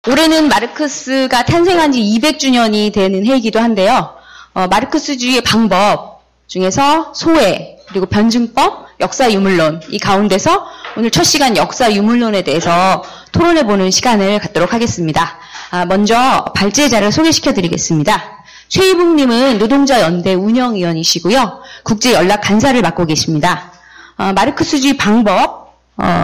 올해는 마르크스가 탄생한 지 200주년이 되는 해이기도 한데요. 마르크스주의의 방법 중에서 소외, 그리고 변증법, 역사유물론, 이 가운데서 오늘 첫 시간 역사유물론에 대해서 토론해보는 시간을 갖도록 하겠습니다. 먼저 발제자를 소개시켜드리겠습니다. 최희붕님은 노동자연대 운영위원이시고요. 국제연락간사를 맡고 계십니다. 마르크스주의 방법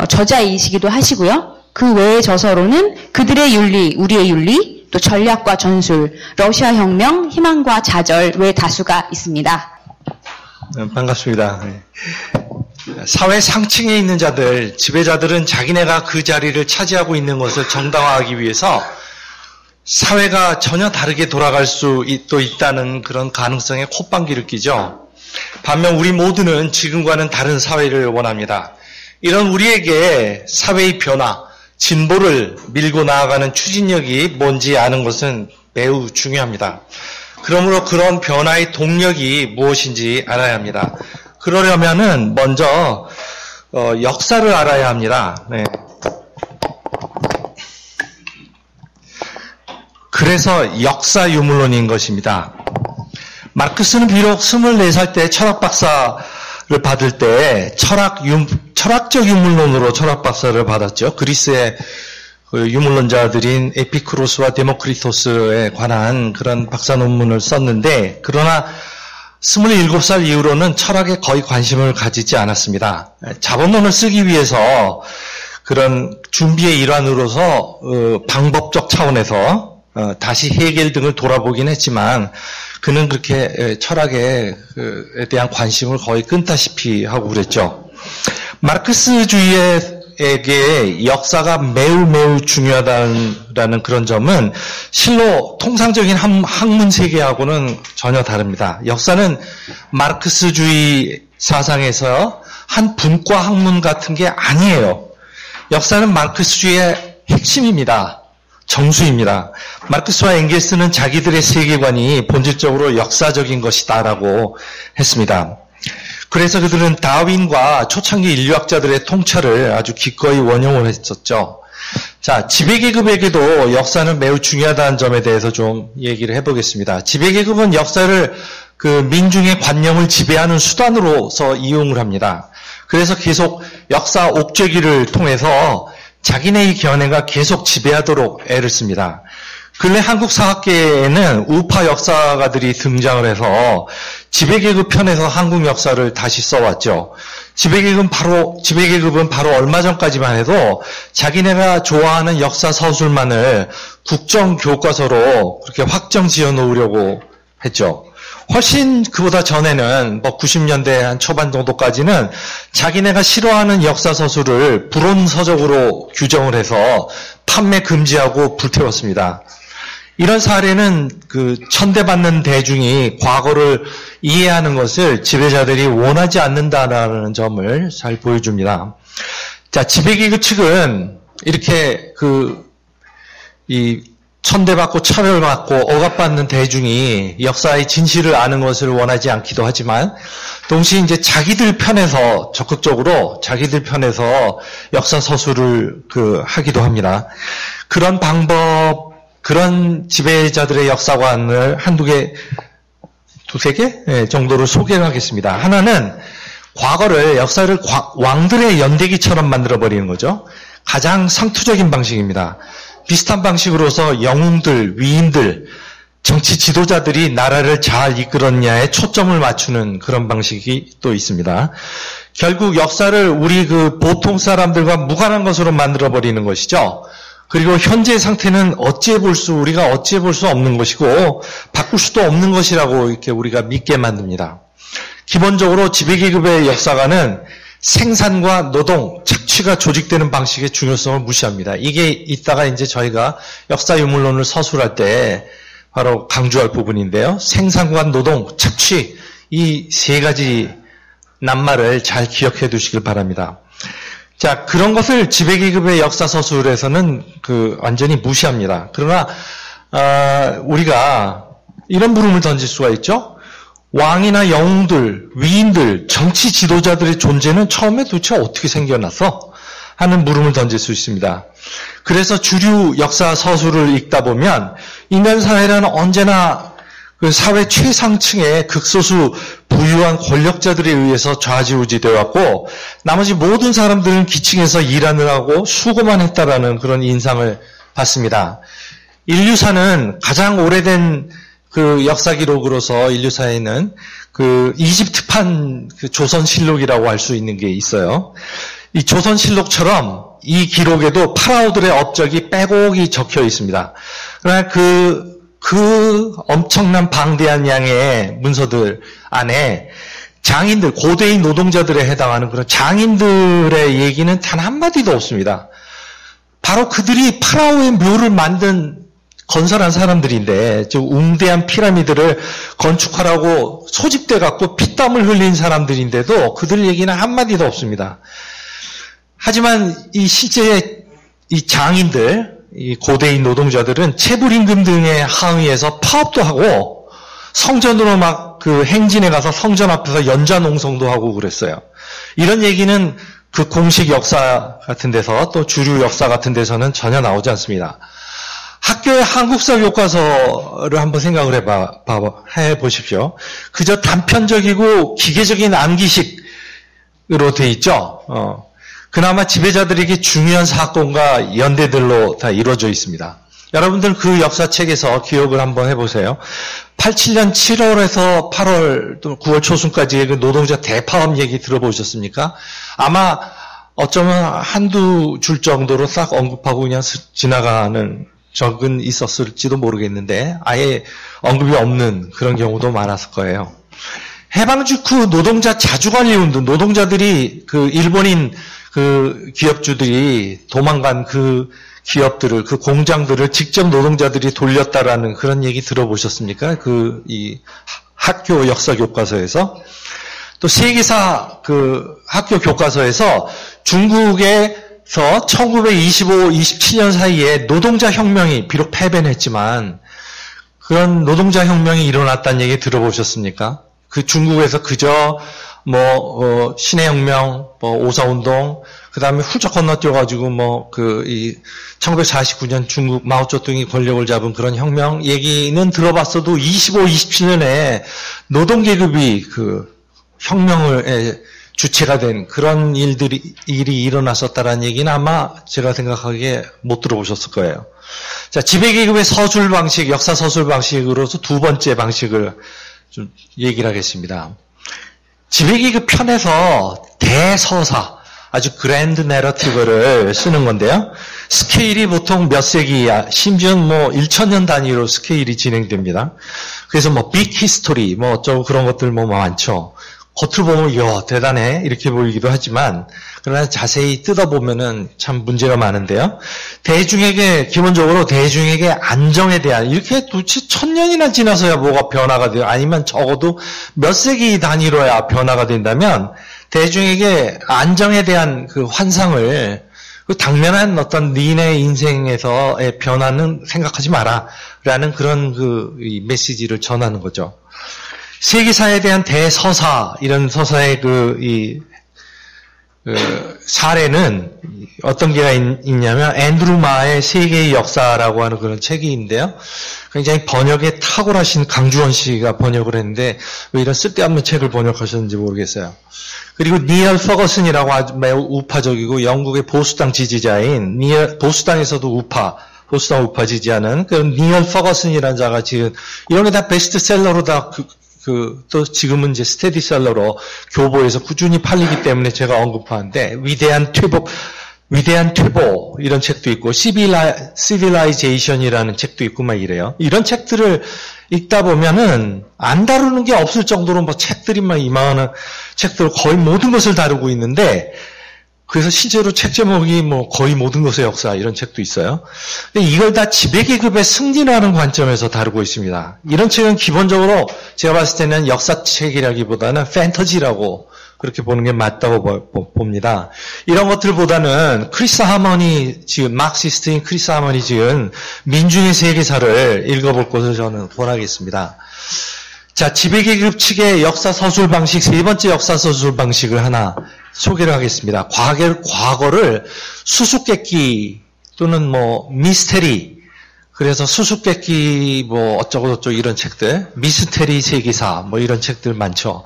저자이시기도 하시고요. 그 외의 저서로는 그들의 윤리, 우리의 윤리, 또 전략과 전술, 러시아 혁명, 희망과 좌절 외 다수가 있습니다. 반갑습니다. 사회 상층에 있는 자들, 지배자들은 자기네가 그 자리를 차지하고 있는 것을 정당화하기 위해서 사회가 전혀 다르게 돌아갈 수 또 있다는 그런 가능성에 콧방귀를 끼죠. 반면 우리 모두는 지금과는 다른 사회를 원합니다. 이런 우리에게 사회의 변화, 진보를 밀고 나아가는 추진력이 뭔지 아는 것은 매우 중요합니다. 그러므로 그런 변화의 동력이 무엇인지 알아야 합니다. 그러려면은 먼저 역사를 알아야 합니다. 네. 그래서 역사유물론인 것입니다. 마르크스는 비록 24살 때 철학 박사를 받을 때 철학적 유물론으로 철학 박사를 받았죠. 그리스의 유물론자들인 에피쿠로스와 데모크리토스에 관한 그런 박사 논문을 썼는데, 그러나 27살 이후로는 철학에 거의 관심을 가지지 않았습니다. 자본론을 쓰기 위해서 그런 준비의 일환으로서 방법적 차원에서 다시 헤겔 등을 돌아보긴 했지만, 그는 그렇게 철학에 대한 관심을 거의 끊다시피 하고 그랬죠. 마르크스주의에게 역사가 매우 중요하다는 그런 점은 실로 통상적인 학문 세계하고는 전혀 다릅니다. 역사는 마르크스주의 사상에서 한 분과 학문 같은 게 아니에요. 역사는 마르크스주의의 핵심입니다. 정수입니다. 마르크스와 엥겔스는 자기들의 세계관이 본질적으로 역사적인 것이다라고 했습니다. 그래서 그들은 다윈과 초창기 인류학자들의 통찰을 아주 기꺼이 원용을 했었죠. 자, 지배계급에게도 역사는 매우 중요하다는 점에 대해서 좀 얘기를 해보겠습니다. 지배계급은 역사를 그 민중의 관념을 지배하는 수단으로서 이용을 합니다. 그래서 계속 역사 옥죄기를 통해서 자기네의 견해가 계속 지배하도록 애를 씁니다. 근래 한국 사학계에는 우파 역사가들이 등장을 해서 지배계급 편에서 한국 역사를 다시 써왔죠. 지배계급은 바로 얼마 전까지만 해도 자기네가 좋아하는 역사 서술만을 국정교과서로 그렇게 확정 지어 놓으려고 했죠. 훨씬 그보다 전에는 90년대 한 초반 정도까지는 자기네가 싫어하는 역사 서술을 불온서적으로 규정을 해서 판매 금지하고 불태웠습니다. 이런 사례는 그 천대받는 대중이 과거를 이해하는 것을 지배자들이 원하지 않는다라는 점을 잘 보여줍니다. 자, 지배계급 측은 이렇게 천대받고 차별받고 억압받는 대중이 역사의 진실을 아는 것을 원하지 않기도 하지만, 동시에 이제 자기들 편에서 적극적으로 자기들 편에서 역사 서술을 하기도 합니다. 그런 방법, 그런 지배자들의 역사관을 두세 개 정도를 소개를 하겠습니다. 하나는 과거를, 역사를 왕들의 연대기처럼 만들어버리는 거죠. 가장 상투적인 방식입니다. 비슷한 방식으로서 영웅들, 위인들, 정치 지도자들이 나라를 잘 이끌었냐에 초점을 맞추는 그런 방식이 또 있습니다. 결국 역사를 우리 보통 사람들과 무관한 것으로 만들어버리는 것이죠. 그리고 현재 상태는 우리가 어찌해볼 수 없는 것이고 바꿀 수도 없는 것이라고 이렇게 우리가 믿게 만듭니다. 기본적으로 지배계급의 역사가는 생산과 노동, 착취가 조직되는 방식의 중요성을 무시합니다. 이게 이따가 이제 저희가 역사유물론을 서술할 때 바로 강조할 부분인데요. 생산과 노동, 착취, 이 세 가지 낱말을 잘 기억해 두시길 바랍니다. 자, 그런 것을 지배계급의 역사 서술에서는 완전히 무시합니다. 그러나 우리가 이런 물음을 던질 수가 있죠. 왕이나 영웅들, 위인들, 정치 지도자들의 존재는 처음에 도대체 어떻게 생겨났어? 하는 물음을 던질 수 있습니다. 그래서 주류 역사 서술을 읽다 보면 인간 사회는 언제나 그 사회 최상층의 극소수 부유한 권력자들에 의해서 좌지우지되어 왔고 나머지 모든 사람들은 기층에서 일하느라고 수고만 했다라는 그런 인상을 받습니다. 인류사는 가장 오래된 그 역사 기록으로서 인류사에는 그 이집트판 그 조선실록이라고 할 수 있는 게 있어요. 이 조선실록처럼 이 기록에도 파라오들의 업적이 빼곡히 적혀 있습니다. 그러나 그 엄청난 방대한 양의 문서들 안에 장인들, 고대인 노동자들에 해당하는 그런 장인들의 얘기는 단 한마디도 없습니다. 바로 그들이 파라오의 묘를 건설한 사람들인데, 즉 웅대한 피라미드를 건축하라고 소집돼 갖고 피땀을 흘린 사람들인데도 그들 얘기는 한마디도 없습니다. 하지만 실제 이 장인들, 이 고대인 노동자들은 체불임금 등에 항의해서 파업도 하고 성전으로 막 그 행진에 가서 성전 앞에서 연좌농성도 하고 그랬어요. 이런 얘기는 그 공식 역사 같은 데서 또 주류 역사 같은 데서는 전혀 나오지 않습니다. 학교의 한국사 교과서를 한번 생각을 해보십시오. 그저 단편적이고 기계적인 암기식으로 돼 있죠. 그나마 지배자들에게 중요한 사건과 연대들로 다 이루어져 있습니다. 여러분들 그 역사책에서 기억을 한번 해보세요. 87년 7월에서 8월 또 9월 초순까지의 그 노동자 대파업 얘기 들어보셨습니까? 아마 어쩌면 한두 줄 정도로 싹 언급하고 그냥 지나가는 적은 있었을지도 모르겠는데 아예 언급이 없는 그런 경우도 많았을 거예요. 해방 직후 노동자 자주관리 운동, 노동자들이 그 일본인 그 기업주들이 도망간 그 기업들을, 그 공장들을 직접 노동자들이 돌렸다라는 그런 얘기 들어보셨습니까? 이 학교 역사 교과서에서. 또 세계사 그 학교 교과서에서 중국에서 1925, 27년 사이에 노동자 혁명이 비록 패배는 했지만 그런 노동자 혁명이 일어났다는 얘기 들어보셨습니까? 그 중국에서 그저 신해혁명, 오사운동, 그 다음에 훌쩍 건너뛰어가지고 1949년 중국 마오쩌둥이 권력을 잡은 그런 혁명 얘기는 들어봤어도 25, 27년에 노동계급이 그 혁명을 주체가 된 그런 일이 일어났었다라는 얘기는 아마 제가 생각하기에 못 들어보셨을 거예요. 자, 지배계급의 서술 방식, 역사 서술 방식으로서 두 번째 방식을 좀 얘기를 하겠습니다. 지배계급 편에서 대서사, 아주 그랜드 내러티브를 쓰는 건데요. 스케일이 보통 몇 세기야, 심지어는 1000년 단위로 스케일이 진행됩니다. 그래서 빅 히스토리, 어쩌고 그런 것들 많죠. 겉으로 보면, 이야, 대단해. 이렇게 보이기도 하지만, 그러나 자세히 뜯어보면은 참 문제가 많은데요. 기본적으로 대중에게 안정에 대한, 이렇게 도대체 1000년이나 지나서야 뭐가 변화가 돼요. 아니면 적어도 몇 세기 단위로야 변화가 된다면, 대중에게 안정에 대한 그 환상을, 그 당면한 어떤 니네 인생에서의 변화는 생각하지 마라. 라는 그런 이 메시지를 전하는 거죠. 세계사에 대한 대서사, 이런 서사의 사례는 어떤 게 있냐면, 앤드루 마의 세계의 역사라고 하는 그런 책이 있는데요. 굉장히 번역에 탁월하신 강주원 씨가 번역을 했는데, 왜 이런 쓸데없는 책을 번역하셨는지 모르겠어요. 그리고 니얼 퍼거슨이라고 아주 매우 우파적이고 영국의 보수당 지지자인, 보수당에서도 보수당 우파 지지하는 그 니얼 퍼거슨이라는 자가 지금, 이런 게 다 베스트셀러로 다 또 지금은 이제 스테디셀러로 교보에서 꾸준히 팔리기 때문에 제가 언급하는데, 위대한 퇴보 이런 책도 있고, 시빌라이제이션이라는 책도 있고 막 이래요. 이런 책들을 읽다 보면은 안 다루는 게 없을 정도로 책들이 막 이만한 책들 거의 모든 것을 다루고 있는데, 그래서 실제로 책 제목이 거의 모든 것의 역사 이런 책도 있어요. 근데 이걸 다 지배계급의 승리라는 관점에서 다루고 있습니다. 이런 책은 기본적으로 제가 봤을 때는 역사책이라기보다는 판타지라고 그렇게 보는 게 맞다고 봅니다. 이런 것들보다는 마크시스트인 크리스 하머니 지은 민중의 세계사를 읽어볼 것을 저는 권하겠습니다. 자, 지배계급 측의 역사 서술 방식, 세 번째 역사 서술 방식을 하나 소개를 하겠습니다. 과거를 수수께끼 또는 뭐 미스테리, 그래서 수수께끼 뭐 어쩌고저쩌고 이런 책들, 미스테리 세계사 뭐 이런 책들 많죠.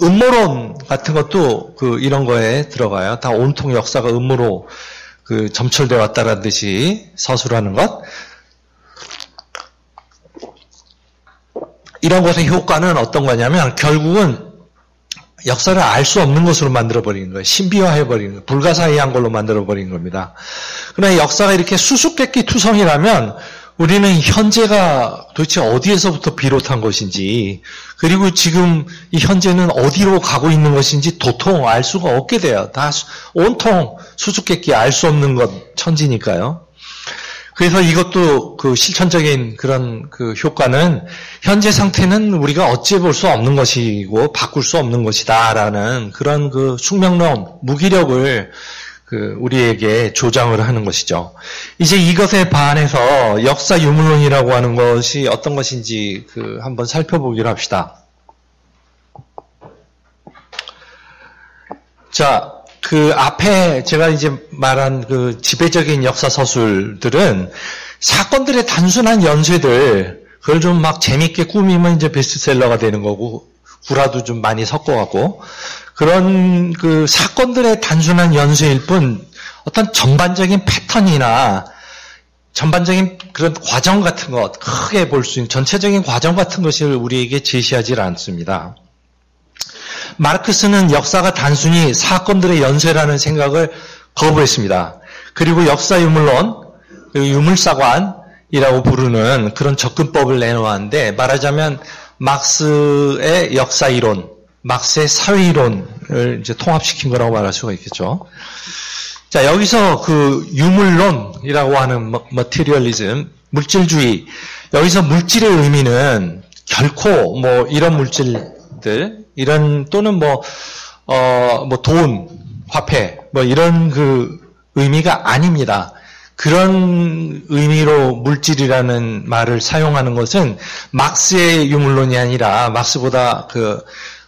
음모론 같은 것도 이런 거에 들어가요. 다 온통 역사가 음모로 점철되어 왔다라는 듯이 서술하는 것. 이런 것의 효과는 어떤 거냐면 결국은 역사를 알 수 없는 것으로 만들어버리는 거예요. 신비화해버리는 거예요. 불가사의한 걸로 만들어버리는 겁니다. 그러나 역사가 이렇게 수수께끼 투성이라면 우리는 현재가 도대체 어디에서부터 비롯한 것인지, 그리고 지금 이 현재는 어디로 가고 있는 것인지 도통 알 수가 없게 돼요. 다 온통 수수께끼 알 수 없는 것 천지니까요. 그래서 이것도 실천적인 그런 효과는 현재 상태는 우리가 어찌 볼 수 없는 것이고 바꿀 수 없는 것이다라는 그런 숙명론, 무기력을 우리에게 조장을 하는 것이죠. 이제 이것에 반해서 역사 유물론이라고 하는 것이 어떤 것인지 한번 살펴보기로 합시다. 자, 앞에 제가 이제 말한 지배적인 역사 서술들은 사건들의 단순한 연쇄들, 그걸 좀 막 재밌게 꾸미면 이제 베스트셀러가 되는 거고, 구라도 좀 많이 섞어갖고, 그런 사건들의 단순한 연쇄일 뿐, 어떤 전반적인 패턴이나, 전반적인 그런 과정 같은 것, 크게 볼 수 있는 전체적인 과정 같은 것을 우리에게 제시하지 않습니다. 마르크스는 역사가 단순히 사건들의 연쇄라는 생각을 거부했습니다. 그리고 역사 유물론, 유물사관이라고 부르는 그런 접근법을 내놓았는데, 말하자면 막스의 역사이론, 막스의 사회이론을 이제 통합시킨 거라고 말할 수가 있겠죠. 자, 여기서 유물론이라고 하는 머티리얼리즘, 물질주의, 여기서 물질의 의미는 결코 이런 물질들, 또는 돈, 화폐, 이런 의미가 아닙니다. 그런 의미로 물질이라는 말을 사용하는 것은 막스의 유물론이 아니라 막스보다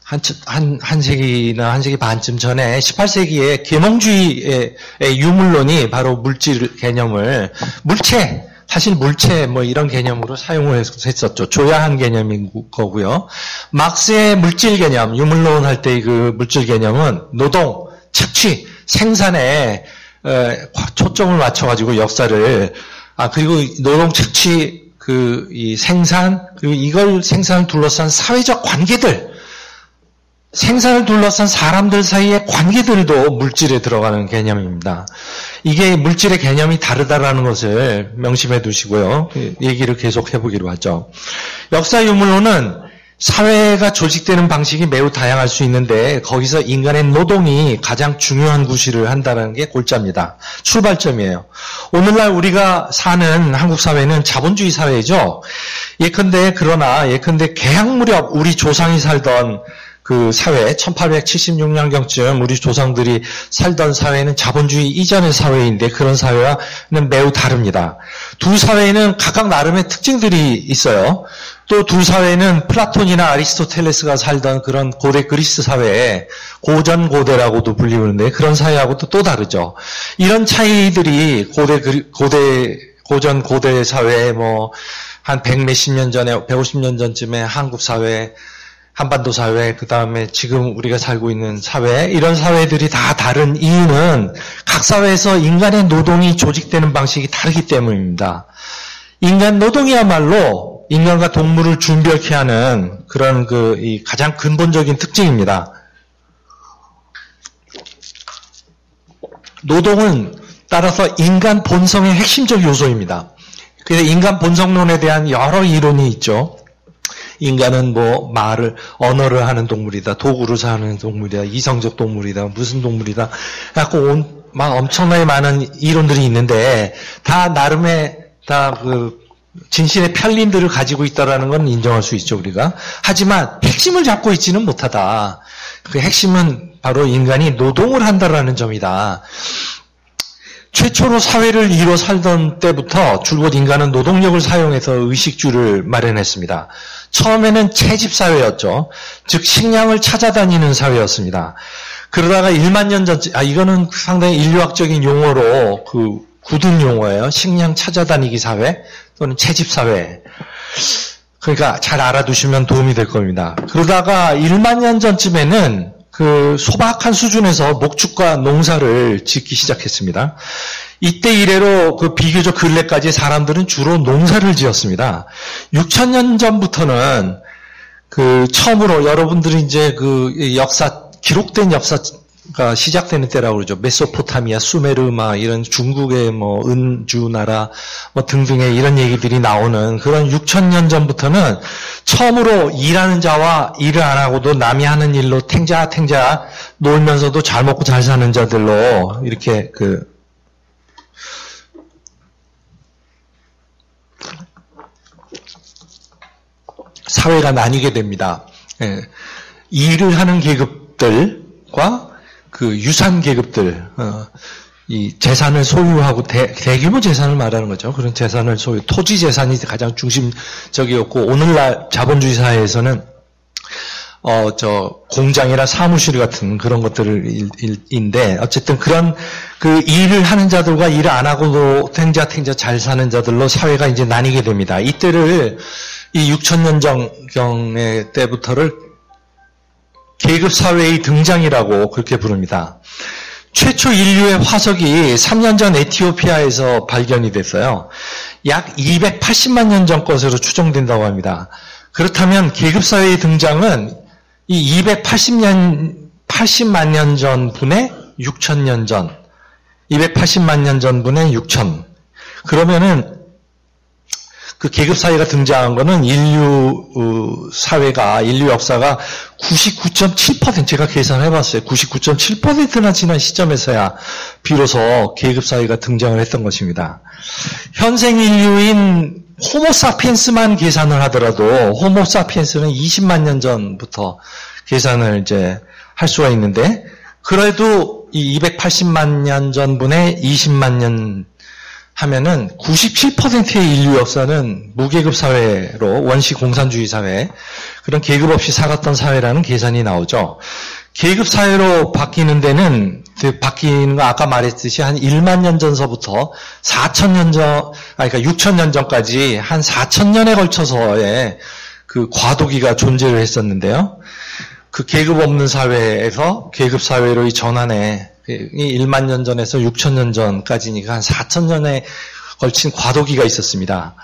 한 세기나 한 세기 반쯤 전에 18세기에 계몽주의의 유물론이 바로 물질 개념을 사실 물체 이런 개념으로 사용을 했었죠. 조야한 개념인 거고요. 막스의 물질 개념, 유물론 할 때 물질 개념은 노동, 착취, 생산에 초점을 맞춰가지고 역사를, 그리고 노동, 착취, 이 생산, 그리고 이걸 생산을 둘러싼 사회적 관계들, 생산을 둘러싼 사람들 사이의 관계들도 물질에 들어가는 개념입니다. 이게 물질의 개념이 다르다라는 것을 명심해 두시고요. 얘기를 계속 해보기로 하죠. 역사 유물론은 사회가 조직되는 방식이 매우 다양할 수 있는데 거기서 인간의 노동이 가장 중요한 구실을 한다는 게 골자입니다. 출발점이에요. 오늘날 우리가 사는 한국 사회는 자본주의 사회죠. 예컨대 개학 무렵 우리 조상이 살던 사회, 1876년경쯤 우리 조상들이 살던 사회는 자본주의 이전의 사회인데 그런 사회와는 매우 다릅니다. 두 사회에는 각각 나름의 특징들이 있어요. 또 두 사회는 플라톤이나 아리스토텔레스가 살던 그런 고대 그리스 사회, 고전고대라고도 불리는데 그런 사회하고도 또 다르죠. 이런 차이들이 고전 고대 사회, 한 100몇십 년 전에, 150년 전쯤에 한국 사회, 한반도 사회, 그 다음에 지금 우리가 살고 있는 사회, 이런 사회들이 다 다른 이유는 각 사회에서 인간의 노동이 조직되는 방식이 다르기 때문입니다. 인간 노동이야말로 인간과 동물을 준별케 하는 그런 이 가장 근본적인 특징입니다. 노동은 따라서 인간 본성의 핵심적 요소입니다. 그래서 인간 본성론에 대한 여러 이론이 있죠. 인간은 언어를 하는 동물이다, 도구를 사는 동물이다, 이성적 동물이다, 무슨 동물이다, 엄청나게 많은 이론들이 있는데, 다 나름의, 진실의 편린들을 가지고 있다라는 건 인정할 수 있죠, 우리가. 하지만 핵심을 잡고 있지는 못하다. 그 핵심은 바로 인간이 노동을 한다라는 점이다. 최초로 사회를 이뤄 살던 때부터 줄곧 인간은 노동력을 사용해서 의식주를 마련했습니다. 처음에는 채집사회였죠. 즉 식량을 찾아다니는 사회였습니다. 그러다가 1만 년 전쯤, 이거는 상당히 인류학적인 용어로 굳은 용어예요. 식량 찾아다니기 사회 또는 채집 사회. 그러니까 잘 알아두시면 도움이 될 겁니다. 그러다가 1만 년 전쯤에는 소박한 수준에서 목축과 농사를 짓기 시작했습니다. 이때 이래로 비교적 근래까지 사람들은 주로 농사를 지었습니다. 6,000년 전부터는 처음으로 여러분들이 이제 기록된 역사가 시작되는 때라고 그러죠. 메소포타미아, 수메르마, 이런 중국의 은주 나라, 등등의 이런 얘기들이 나오는 그런 6,000년 전부터는 처음으로 일하는 자와 일을 안 하고도 남이 하는 일로 탱자탱자 놀면서도 잘 먹고 잘 사는 자들로 이렇게 사회가 나뉘게 됩니다. 예. 일을 하는 계급들과 유산 계급들, 이 재산을 소유하고 대규모 재산을 말하는 거죠. 그런 재산을 토지 재산이 가장 중심적이었고, 오늘날 자본주의 사회에서는 공장이나 사무실 같은 그런 것들인데, 어쨌든 그런 일을 하는 자들과 일을 안 하고도 탱자 잘 사는 자들로 사회가 이제 나뉘게 됩니다. 이때를 이 6,000년 전경의 때부터를 계급사회의 등장이라고 그렇게 부릅니다. 최초 인류의 화석이 3년 전 에티오피아에서 발견이 됐어요. 약 280만 년 전 것으로 추정된다고 합니다. 그렇다면 계급사회의 등장은 이 80만 년 전분의 6,000년 전, 280만 년 전분의 6,000. 그러면은 계급사회가 등장한 거는 인류 역사가 99.7%, 제가 계산을 해봤어요. 99.7%나 지난 시점에서야 비로소 계급사회가 등장을 했던 것입니다. 현생 인류인 호모사피엔스만 계산을 하더라도, 호모사피엔스는 20만 년 전부터 계산을 이제 할 수가 있는데, 그래도 이 280만 년 전분의 20만 년 하면은 97%의 인류 역사는 무계급 사회로, 원시 공산주의 사회, 그런 계급 없이 살았던 사회라는 계산이 나오죠. 계급 사회로 바뀌는 데는, 바뀌는 거 아까 말했듯이 한 1만 년 전서부터 4,000년 전, 그러니까 6,000년 전까지 한 4,000년에 걸쳐서의 과도기가 존재를 했었는데요. 계급 없는 사회에서 계급 사회로 이 전환에, 1만 년 전에서 6,000년 전까지니까 한 4,000년에 걸친 과도기가 있었습니다.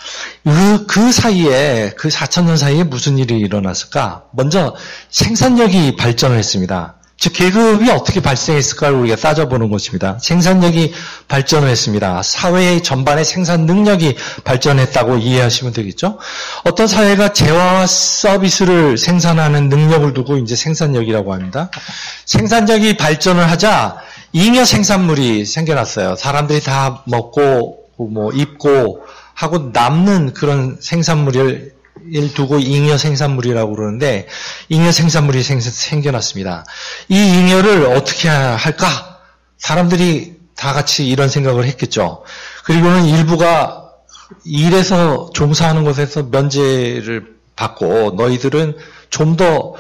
그 사이에, 4,000년 사이에 무슨 일이 일어났을까? 먼저 생산력이 발전을 했습니다. 즉, 계급이 어떻게 발생했을까를 우리가 따져보는 것입니다. 생산력이 발전을 했습니다. 사회의 전반의 생산 능력이 발전했다고 이해하시면 되겠죠? 어떤 사회가 재화와 서비스를 생산하는 능력을 두고 이제 생산력이라고 합니다. 생산력이 발전을 하자 잉여 생산물이 생겨났어요. 사람들이 다 먹고, 입고 하고 남는 그런 생산물을 두고 잉여 생산물이라고 그러는데, 잉여 생산물이 생겨났습니다. 이 잉여를 어떻게 할까? 사람들이 다 같이 이런 생각을 했겠죠. 그리고는 일부가 일에서 종사하는 곳에서 면제를 받고, 너희들은 좀 더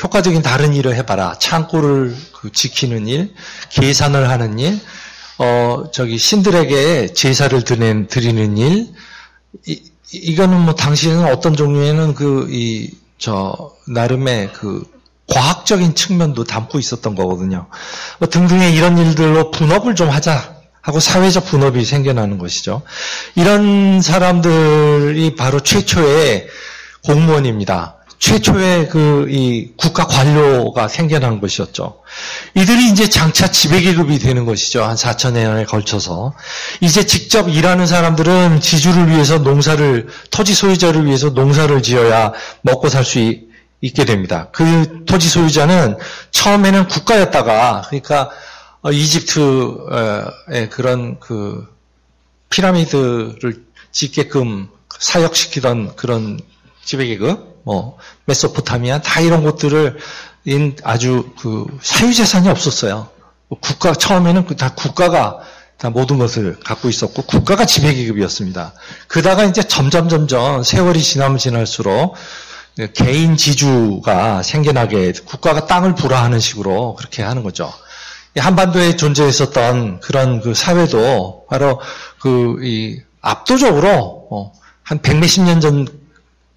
효과적인 다른 일을 해봐라. 창고를 지키는 일, 계산을 하는 일, 신들에게 제사를 드리는 일, 이거는 당시에는 어떤 종류에는 나름의 과학적인 측면도 담고 있었던 거거든요. 등등의 이런 일들로 분업을 좀 하자 하고 사회적 분업이 생겨나는 것이죠. 이런 사람들이 바로 최초의 공무원입니다. 최초의 이 국가 관료가 생겨난 것이었죠. 이들이 이제 장차 지배계급이 되는 것이죠. 한 4,000년에 걸쳐서. 이제 직접 일하는 사람들은 지주를 위해서 토지 소유자를 위해서 농사를 지어야 먹고 살 수 있게 됩니다. 그 토지 소유자는 처음에는 국가였다가, 그러니까 이집트의 그런 피라미드를 짓게끔 사역시키던 그런 지배계급, 메소포타미아, 다 이런 곳들을 아주 사유재산이 없었어요. 처음에는 다 국가가 다 모든 것을 갖고 있었고, 국가가 지배계급이었습니다. 그러다가 이제 점점 세월이 지나면 지날수록 개인 지주가 생겨나게 국가가 땅을 불화하는 식으로 그렇게 하는 거죠. 한반도에 존재했었던 그런 그 사회도 바로 압도적으로 한 100몇십 년 전,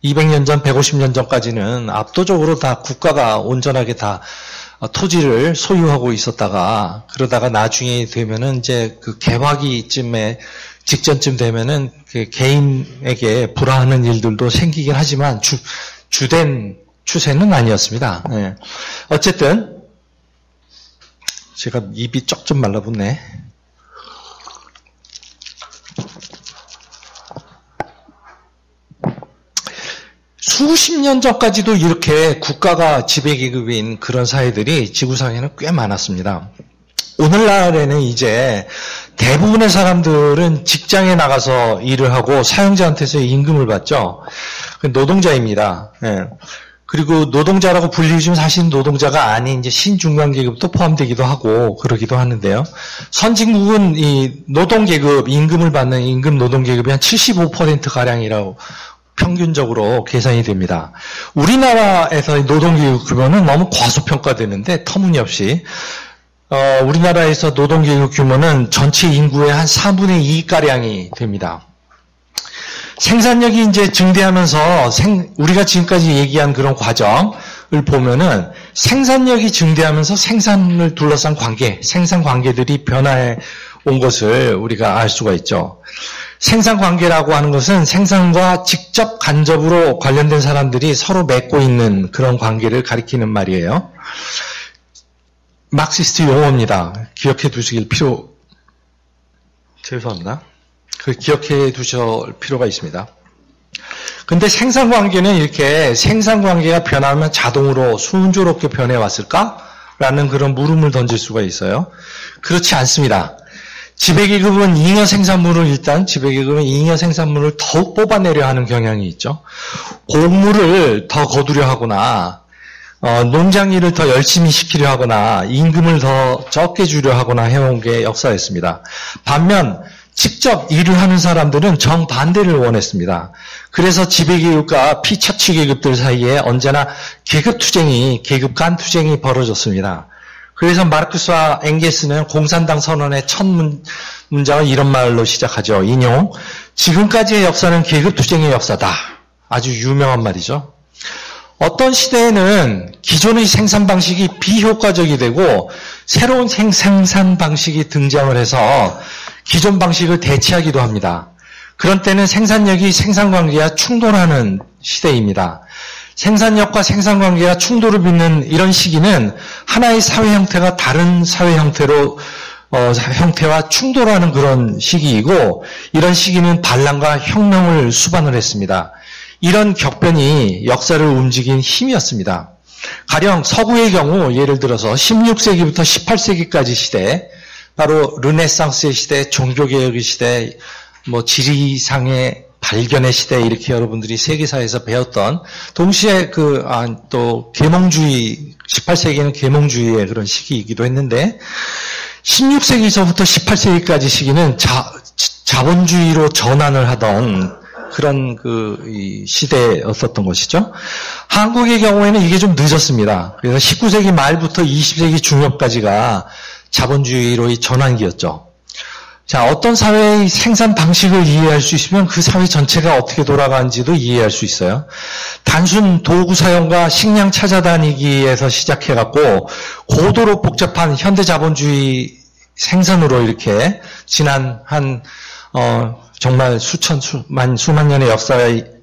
200년 전, 150년 전까지는 압도적으로 다 국가가 온전하게 다 토지를 소유하고 있었다가 그러다가 나중에 되면은 이제 그 개화기쯤에 직전쯤 되면은 그 개인에게 불화하는 일들도 생기긴 하지만 주된 추세는 아니었습니다. 네. 어쨌든 제가 입이 쩍 좀 말라붙네. 수십 년 전까지도 이렇게 국가가 지배계급인 그런 사회들이 지구상에는 꽤 많았습니다. 오늘날에는 이제 대부분의 사람들은 직장에 나가서 일을 하고 사용자한테서 임금을 받죠. 노동자입니다. 네. 그리고 노동자라고 불리지만 사실 노동자가 아닌 이제 신중간계급도 포함되기도 하고 그러기도 하는데요. 선진국은 이 노동계급, 임금을 받는 임금 노동계급이 한 75%가량이라고 평균적으로 계산이 됩니다. 우리나라에서의 노동계급 규모는 너무 과소평가되는데 터무니없이 우리나라에서 노동계급 규모는 전체 인구의 한 4분의 2가량이 됩니다. 생산력이 이제 증대하면서 우리가 지금까지 얘기한 그런 과정을 보면은 생산력이 증대하면서 생산을 둘러싼 관계, 생산 관계들이 변화해 온 것을 우리가 알 수가 있죠. 생산 관계라고 하는 것은 생산과 직접 간접으로 관련된 사람들이 서로 맺고 있는 그런 관계를 가리키는 말이에요. 막시스트 용어입니다. 기억해 두실 죄송합니다. 기억해 두실 필요가 있습니다. 근데 생산 관계는 이렇게 생산 관계가 변하면 자동으로 순조롭게 변해 왔을까? 라는 그런 물음을 던질 수가 있어요. 그렇지 않습니다. 지배계급은 잉여 생산물을 더욱 뽑아내려 하는 경향이 있죠. 곡물을 더 거두려 하거나 농장 일을 더 열심히 시키려 하거나 임금을 더 적게 주려 하거나 해온 게 역사였습니다. 반면 직접 일을 하는 사람들은 정반대를 원했습니다. 그래서 지배계급과 피처치계급들 사이에 언제나 계급 간 투쟁이 벌어졌습니다. 그래서 마르크스와 엥겔스는 공산당 선언의 첫 문장을 이런 말로 시작하죠. 인용. 지금까지의 역사는 계급 투쟁의 역사다. 아주 유명한 말이죠. 어떤 시대에는 기존의 생산 방식이 비효과적이 되고 새로운 생산 방식이 등장을 해서 기존 방식을 대체하기도 합니다. 그런 때는 생산력이 생산관계와 충돌하는 시대입니다. 생산력과 생산관계가 충돌을 빚는 이런 시기는 하나의 사회 형태가 다른 사회 형태와 충돌하는 그런 시기이고 이런 시기는 반란과 혁명을 수반을 했습니다. 이런 격변이 역사를 움직인 힘이었습니다. 가령 서구의 경우 예를 들어서 16세기부터 18세기까지 시대, 바로 르네상스의 시대, 종교개혁의 시대, 지리상의 발견의 시대 이렇게 여러분들이 세계사에서 배웠던 동시에 또 계몽주의 18세기는 계몽주의의 그런 시기이기도 했는데 16세기서부터 18세기까지 시기는 자본주의로 전환을 하던 그런 이 시대였었던 것이죠. 한국의 경우에는 이게 좀 늦었습니다. 그래서 19세기 말부터 20세기 중엽까지가 자본주의로의 전환기였죠. 자, 어떤 사회의 생산 방식을 이해할 수 있으면 그 사회 전체가 어떻게 돌아가는지도 이해할 수 있어요. 단순 도구 사용과 식량 찾아다니기에서 시작해갖고 고도로 복잡한 현대 자본주의 생산으로 이렇게 지난 정말 수만 년의 역사가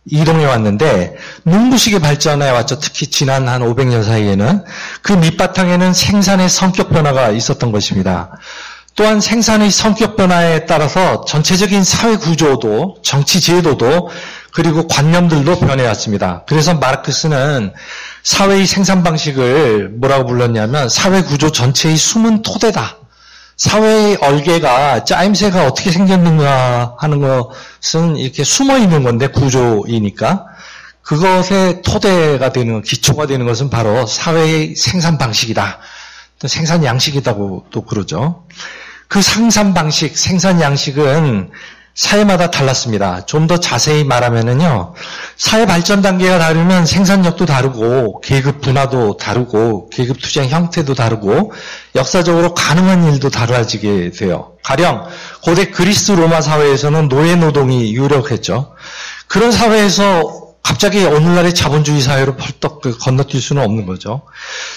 이동해 왔는데 눈부시게 발전해 왔죠. 특히 지난 한 500년 사이에는 그 밑바탕에는 생산의 성격 변화가 있었던 것입니다. 또한 생산의 성격 변화에 따라서 전체적인 사회 구조도 정치 제도도 그리고 관념들도 변해왔습니다. 그래서 마르크스는 사회의 생산 방식을 뭐라고 불렀냐면 사회 구조 전체의 숨은 토대다. 사회의 얼개가 짜임새가 어떻게 생겼는가 하는 것은 이렇게 숨어 있는 건데 구조이니까 그것의 토대가 되는 기초가 되는 것은 바로 사회의 생산 방식이다. 또 생산 양식이라고 또 그러죠. 그 생산 방식, 생산 양식은 사회마다 달랐습니다. 좀 더 자세히 말하면은요, 사회 발전 단계가 다르면 생산력도 다르고, 계급 분화도 다르고, 계급 투쟁 형태도 다르고, 역사적으로 가능한 일도 달라지게 돼요. 가령, 고대 그리스 로마 사회에서는 노예 노동이 유력했죠. 그런 사회에서 갑자기 오늘날의 자본주의 사회로 펄떡 건너뛸 수는 없는 거죠.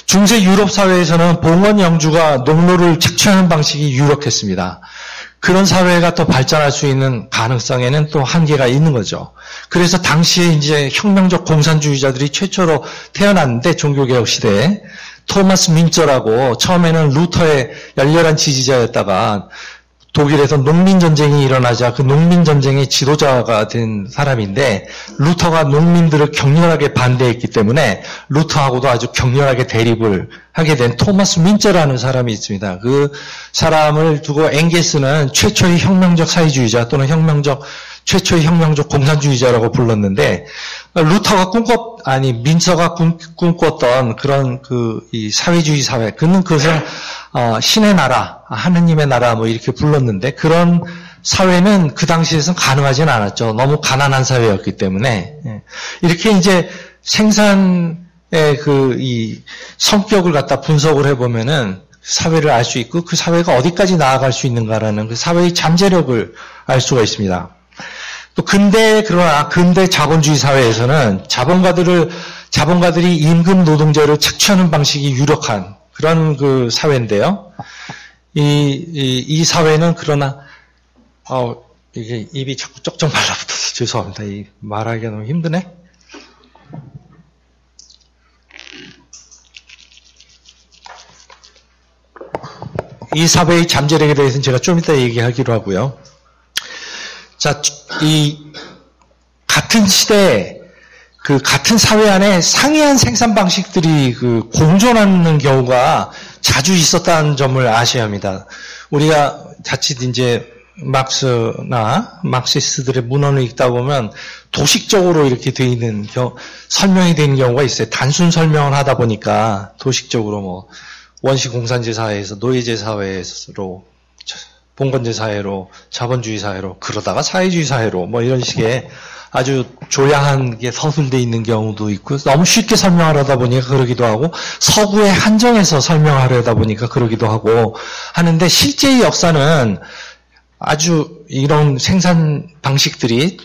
중세 유럽 사회에서는 봉건 영주가 농노를 착취하는 방식이 유력했습니다. 그런 사회가 또 발전할 수 있는 가능성에는 또 한계가 있는 거죠. 그래서 당시에 이제 혁명적 공산주의자들이 최초로 태어났는데, 종교개혁 시대에 토마스 민처라고 처음에는 루터의 열렬한 지지자였다가 독일에서 농민전쟁이 일어나자 그 농민전쟁의 지도자가 된 사람인데, 루터가 농민들을 격렬하게 반대했기 때문에 루터하고도 아주 격렬하게 대립을 하게 된 토마스 민처라는 사람이 있습니다. 그 사람을 두고 엥겔스는 최초의 혁명적 사회주의자 또는 최초의 혁명적 공산주의자라고 불렀는데, 루터가 민처가 꿈꿨던 그런 이 사회주의 사회, 그는 그것을 신의 나라, 하느님의 나라 뭐 이렇게 불렀는데, 그런 사회는 그 당시에서는 가능하진 않았죠. 너무 가난한 사회였기 때문에. 이렇게 이제 생산의 이 성격을 갖다 분석을 해보면은 사회를 알 수 있고, 그 사회가 어디까지 나아갈 수 있는가라는 그 사회의 잠재력을 알 수가 있습니다. 또 그러나 근대 자본주의 사회에서는 자본가들이 임금 노동자를 착취하는 방식이 유력한 그런 그 사회인데요. 이 사회는 그러나, 이게 입이 자꾸 쩍쩍 말라붙어서 죄송합니다. 말하기가 너무 힘드네. 이 사회의 잠재력에 대해서는 제가 좀 이따 얘기하기로 하고요. 자, 같은 시대에 같은 사회 안에 상이한 생산 방식들이 공존하는 경우가 자주 있었다는 점을 아셔야 합니다. 우리가 자칫 이제 막시스트들의 문헌을 읽다 보면 도식적으로 이렇게 돼 있는 설명이 되는 경우가 있어요. 단순 설명을 하다 보니까 도식적으로 뭐 원시 공산제 사회에서 노예제 사회로 봉건제 사회로 자본주의 사회로 그러다가 사회주의 사회로 뭐 이런 식의 아주 조야한 게 서술되어 있는 경우도 있고, 너무 쉽게 설명하려다 보니까 그러기도 하고, 서구에 한정해서 설명하려다 보니까 그러기도 하고 하는데, 실제의 역사는 아주 이런 생산 양식들이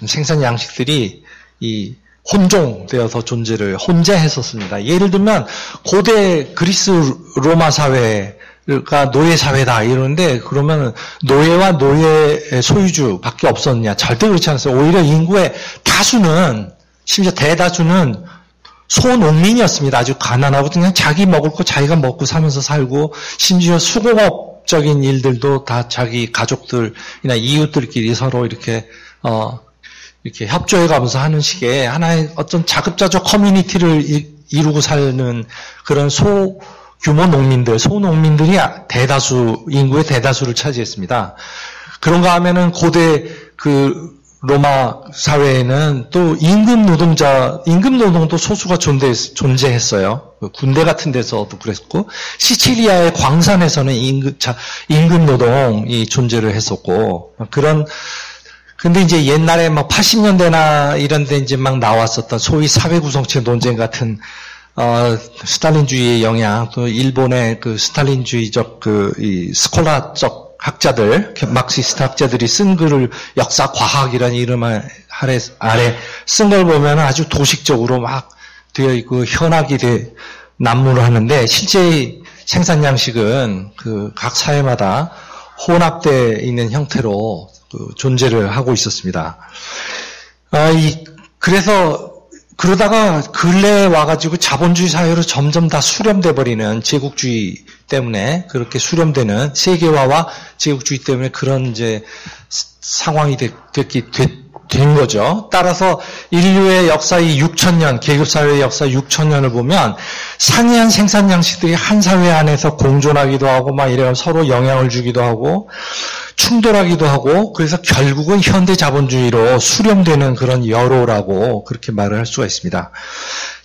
혼종되어서 혼재했었습니다. 예를 들면 고대 그리스 로마 사회가 노예 사회다 이러는데, 그러면 노예와 노예 소유주밖에 없었냐? 절대 그렇지 않았어요. 오히려 인구의 다수는, 심지어 대다수는 소농민이었습니다. 아주 가난하고 그냥 자기 먹을 거 자기가 먹고 사면서 살고, 심지어 수공업적인 일들도 다 자기 가족들이나 이웃들끼리 서로 이렇게 협조해가면서 하는 식의 하나의 어떤 자급자족 커뮤니티를 이루고 사는 그런 소규모 농민들, 소농민들이 인구의 대다수를 차지했습니다. 그런가 하면은 고대 로마 사회에는 또 임금 노동도 소수가 존재했어요. 군대 같은 데서도 그랬고, 시칠리아의 광산에서는 임금 노동이 존재를 했었고, 근데 이제 옛날에 80년대나 이런 데 이제 막 나왔었던 소위 사회구성체 논쟁 같은, 스탈린주의의 영향, 또 일본의 스탈린주의적 스콜라적 학자들, 막시스트 학자들이 쓴 글을 역사 과학이라는 이름 아래 쓴 걸 보면 아주 도식적으로 막 되어 있고 현학이 난무를 하는데, 실제 생산 양식은 각 사회마다 혼합되어 있는 형태로 존재를 하고 있었습니다. 그러다가 근래에 와가지고 자본주의 사회로 점점 다 수렴돼 버리는, 제국주의 때문에 그렇게 수렴되는, 세계화와 제국주의 때문에 그런 이제 상황이 된 거죠. 따라서 인류의 역사의 6,000년, 계급사회의 역사 6,000년을 보면 상이한 생산 양식들이 한 사회 안에서 공존하기도 하고 막 이래서 서로 영향을 주기도 하고 충돌하기도 하고, 그래서 결국은 현대 자본주의로 수렴되는 그런 여로라고 그렇게 말을 할 수가 있습니다.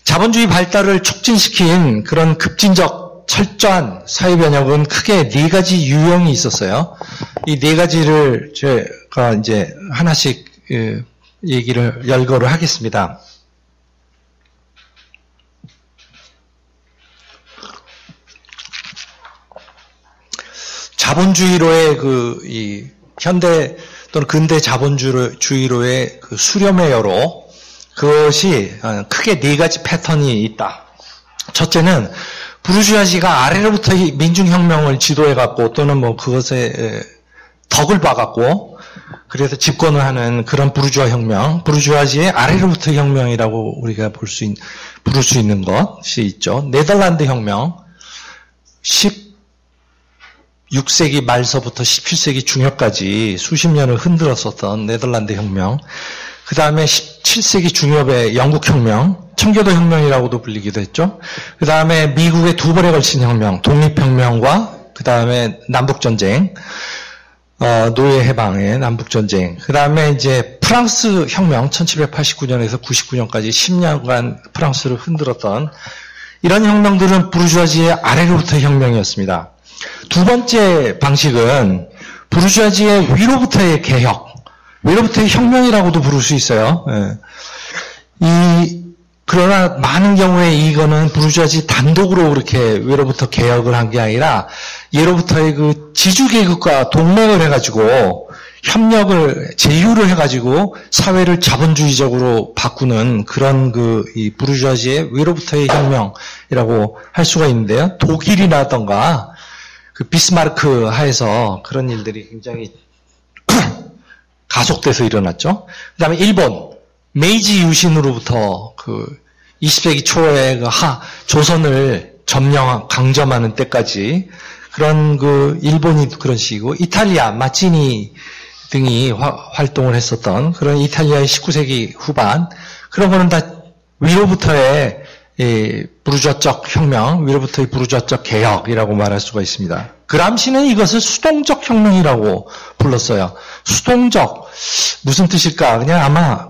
자본주의 발달을 촉진시킨 그런 급진적 철저한 사회 변혁은 크게 4가지 유형이 있었어요. 이 4가지를 이제 하나씩 얘기를 열거를 하겠습니다. 자본주의로의 이 현대 또는 근대 자본주의로의 그 수렴의 여로, 그것이 크게 네 가지 패턴이 있다. 첫째는 부르주아지가 아래로부터 민중혁명을 지도해갖고 또는 뭐 그것에 덕을 봐갖고 그래서 집권을 하는 그런 부르주아 혁명, 부르주아지의 아래로부터 혁명이라고 우리가 부를 수 있는 것이 있죠. 네덜란드 혁명, 16세기 말서부터 17세기 중엽까지 수십 년을 흔들었었던 네덜란드 혁명, 그 다음에 17세기 중엽의 영국 혁명, 청교도 혁명이라고도 불리기도 했죠. 그 다음에 미국의 두 번에 걸친 혁명, 독립혁명과 그 다음에 남북전쟁, 노예 해방의 남북전쟁, 그 다음에 이제 프랑스 혁명, 1789년에서 99년까지 10년간 프랑스를 흔들었던 이런 혁명들은 부르주아지의 아래로부터 혁명이었습니다. 두 번째 방식은 부르주아지의 위로부터의 개혁, 위로부터의 혁명이라고도 부를 수 있어요. 그러나 많은 경우에 이거는 부르주아지 단독으로 그렇게 위로부터 개혁을 한 게 아니라 예로부터의 그 지주계급과 동맹을 해가지고 협력을, 제휴를 해가지고 사회를 자본주의적으로 바꾸는 그런 이 부르주아지의 위로부터의 혁명이라고 할 수가 있는데요. 독일이라던가 그 비스마르크 하에서 그런 일들이 굉장히 가속돼서 일어났죠. 그 다음에 일본, 메이지 유신으로부터 20세기 초에 조선을 강점하는 때까지 그런 일본이 그런 식이고, 이탈리아, 마찌니 등이 활동을 했었던 그런 이탈리아의 19세기 후반, 그런 거는 다 위로부터의 부르주아적 혁명, 위로부터의 부르주아적 개혁이라고 말할 수가 있습니다. 그람시는 이것을 수동적 혁명이라고 불렀어요. 수동적, 무슨 뜻일까? 그냥 아마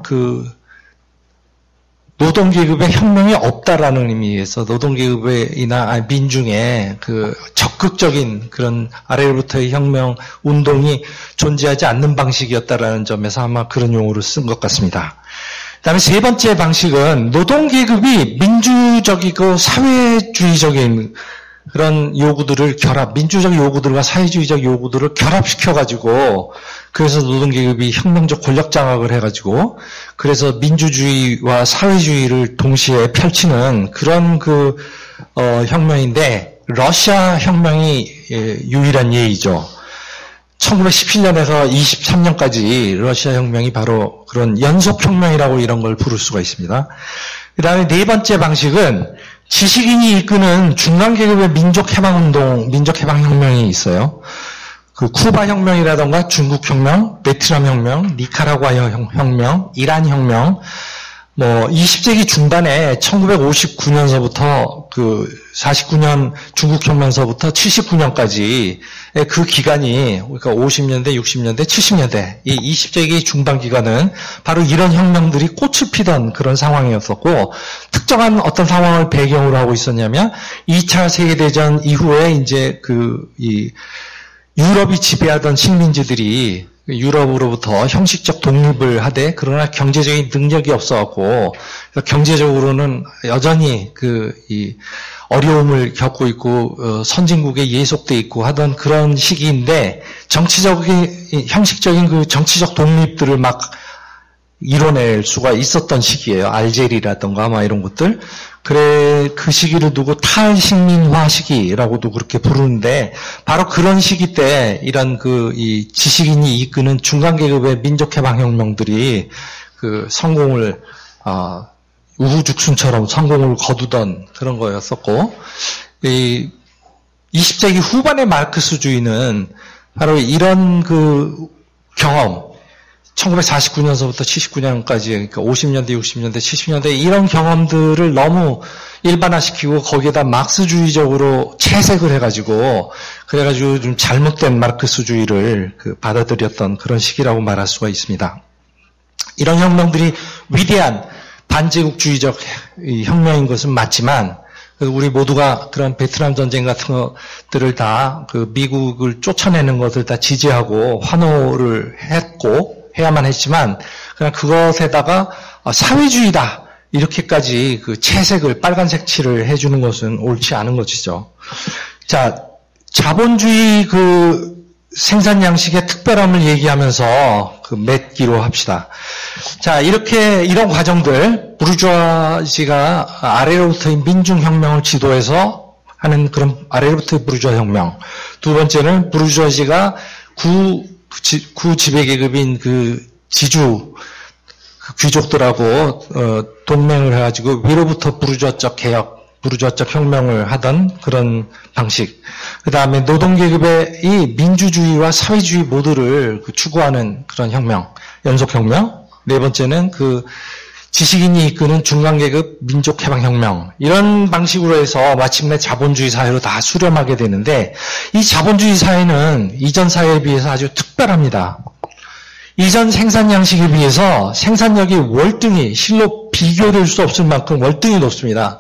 노동계급의 혁명이 없다라는 의미에서 노동계급이나 민중의 적극적인 그런 아래로부터의 혁명 운동이 존재하지 않는 방식이었다라는 점에서 아마 그런 용어를 쓴 것 같습니다. 그 다음에 세 번째 방식은 노동계급이 민주적이고 사회주의적인 그런 요구들을 민주적 요구들과 사회주의적 요구들을 결합시켜가지고, 그래서 노동계급이 혁명적 권력 장악을 해가지고, 그래서 민주주의와 사회주의를 동시에 펼치는 그런 혁명인데, 러시아 혁명이 유일한 예이죠. 1917년에서 23년까지 러시아 혁명이 바로 그런 연속혁명이라고 이런 걸 부를 수가 있습니다. 그 다음에 네 번째 방식은 지식인이 이끄는 중간계급의 민족해방운동, 민족해방혁명이 있어요. 쿠바 혁명이라던가 중국 혁명, 베트남 혁명, 니카라과 혁명, 이란 혁명, 20세기 중반에 1959년서부터 49년 중국 혁명서부터 79년까지 그 기간이, 그러니까 50년대, 60년대, 70년대, 이 20세기 중반 기간은 바로 이런 혁명들이 꽃을 피던 그런 상황이었었고, 특정한 어떤 상황을 배경으로 하고 있었냐면, 2차 세계대전 이후에 이제 유럽이 지배하던 식민지들이 유럽으로부터 형식적 독립을 하되, 그러나 경제적인 능력이 없어갖고, 경제적으로는 여전히 어려움을 겪고 있고, 선진국에 예속돼 있고 하던 그런 시기인데, 형식적인 정치적 독립들을 막 이뤄낼 수가 있었던 시기예요. 알제리라던가 이런 것들. 그 시기를 두고 탈식민화 시기라고도 그렇게 부르는데, 바로 그런 시기 때 이런 이 지식인이 이끄는 중간계급의 민족해방혁명들이 성공을, 우후죽순처럼 성공을 거두던 그런 거였었고, 20세기 후반의 마르크스주의는 바로 이런 경험, 1949년서부터 79년까지, 그러니까 50년대, 60년대, 70년대 이런 경험들을 너무 일반화시키고 거기에다 막스주의적으로 채색을 해가지고, 그래가지고 좀 잘못된 마르크스주의를 받아들였던 그런 시기라고 말할 수가 있습니다. 이런 혁명들이 위대한 반제국주의적 혁명인 것은 맞지만, 우리 모두가 그런 베트남 전쟁 같은 것들을 다 그 미국을 쫓아내는 것을 다 지지하고 환호를 했고 해야만 했지만 그냥 그것에다가 사회주의다 이렇게까지 그 채색을 빨간색 칠을 해주는 것은 옳지 않은 것이죠. 자, 자본주의 그 생산 양식의 특별함을 얘기하면서 그 맺기로 합시다. 자, 이런 과정들, 부르주아지가 아래로부터의 민중혁명을 지도해서 하는 그런 아래로부터의 부르주아 혁명. 두 번째는 부르주아지가 구 지배계급인 그 지주, 그 귀족들하고, 동맹을 해가지고 위로부터 부르주아적 개혁, 부르주아적 혁명을 하던 그런 방식. 그 다음에 노동계급의 이 민주주의와 사회주의 모두를 추구하는 그런 혁명, 연속혁명. 네 번째는 그 지식인이 이끄는 중간계급 민족해방혁명. 이런 방식으로 해서 마침내 자본주의 사회로 다 수렴하게 되는데 이 자본주의 사회는 이전 사회에 비해서 아주 특별합니다. 이전 생산 양식에 비해서 생산력이 월등히 실로 비교될 수 없을 만큼 월등히 높습니다.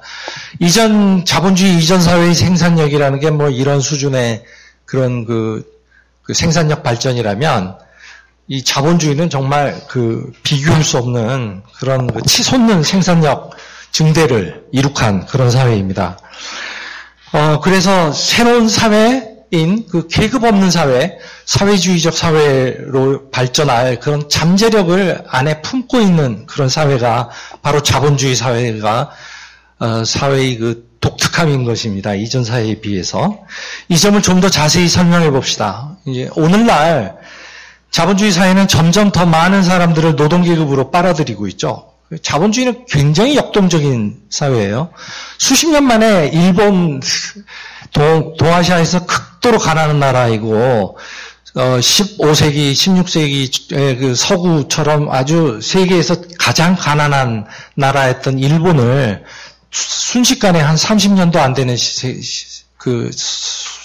이전 자본주의 이전 사회의 생산력이라는 게 뭐 이런 수준의 그런 그 생산력 발전이라면 이 자본주의는 정말 그 비교할 수 없는 그런 그 치솟는 생산력 증대를 이룩한 그런 사회입니다. 그래서 새로운 사회인 그 계급 없는 사회, 사회주의적 사회로 발전할 그런 잠재력을 안에 품고 있는 그런 사회가 바로 자본주의 사회가 사회의 그 독특함인 것입니다. 이전 사회에 비해서. 이 점을 좀 더 자세히 설명해 봅시다. 이제 오늘날 자본주의 사회는 점점 더 많은 사람들을 노동계급으로 빨아들이고 있죠. 자본주의는 굉장히 역동적인 사회예요. 수십 년 만에 일본, 동아시아에서 극도로 가난한 나라이고, 15세기, 16세기 그 서구처럼 아주 세계에서 가장 가난한 나라였던 일본을 순식간에 한 30년도 안 되는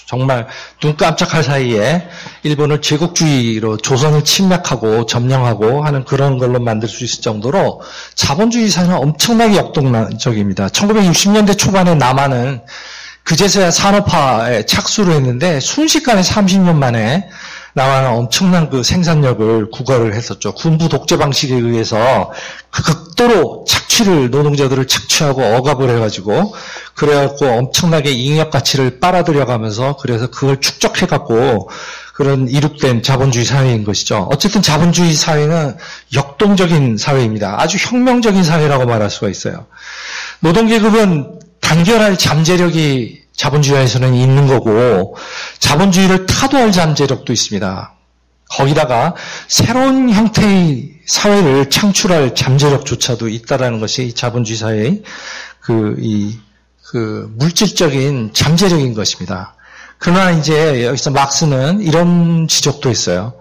정말 눈 깜짝할 사이에 일본을 제국주의로 조선을 침략하고 점령하고 하는 그런 걸로 만들 수 있을 정도로 자본주의 사회는 엄청나게 역동적입니다. 1960년대 초반에 남한은 그제서야 산업화에 착수를 했는데 순식간에 30년 만에 남한은 엄청난 그 생산력을 구가를 했었죠. 군부 독재 방식에 의해서 극도로 노동자들을 착취하고 억압을 해가지고 그래갖고 엄청나게 잉여 가치를 빨아들여가면서 그래서 그걸 축적해갖고 그런 이룩된 자본주의 사회인 것이죠. 어쨌든 자본주의 사회는 역동적인 사회입니다. 아주 혁명적인 사회라고 말할 수가 있어요. 노동계급은 단결할 잠재력이 자본주의에서는 있는 거고 자본주의를 타도할 잠재력도 있습니다. 거기다가 새로운 형태의 사회를 창출할 잠재력조차도 있다라는 것이 자본주의 사회의 물질적인 잠재력인 것입니다. 그러나 이제 여기서 막스는 이런 지적도 했어요.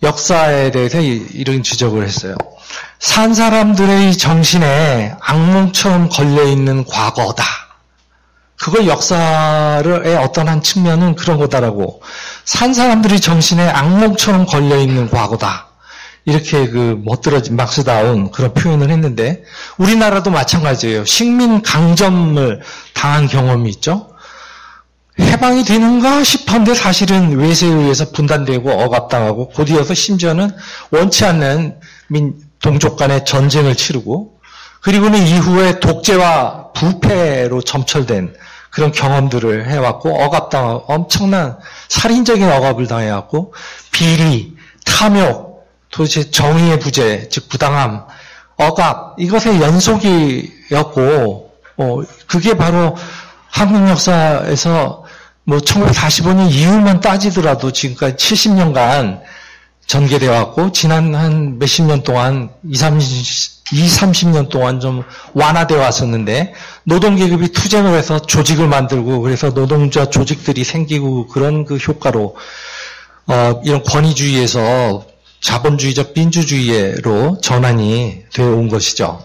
역사에 대해서 이런 지적을 했어요. 산 사람들의 정신에 악몽처럼 걸려있는 과거다. 그걸 역사의 어떤 한 측면은 그런 거다라고. 산 사람들의 정신에 악몽처럼 걸려있는 과거다. 이렇게 멋들어진 막스다운 그런 표현을 했는데, 우리나라도 마찬가지예요. 식민 강점을 당한 경험이 있죠. 해방이 되는가 싶었는데 사실은 외세에 의해서 분단되고 억압당하고, 곧이어서 심지어는 원치 않는 동족 간의 전쟁을 치르고, 그리고는 이후에 독재와 부패로 점철된 그런 경험들을 해왔고, 억압당하고, 엄청난 살인적인 억압을 당해왔고, 비리, 탐욕, 도대체 정의의 부재, 즉 부당함, 억압, 이것의 연속이었고, 그게 바로 한국 역사에서 1945년 이후만 따지더라도 지금까지 70년간 전개되어 왔고, 지난 한 몇십 년 동안, 30년 동안 좀 완화되어 왔었는데, 노동계급이 투쟁을 해서 조직을 만들고, 그래서 노동자 조직들이 생기고, 그런 그 효과로, 이런 권위주의에서 자본주의적 민주주의로 전환이 되어 온 것이죠.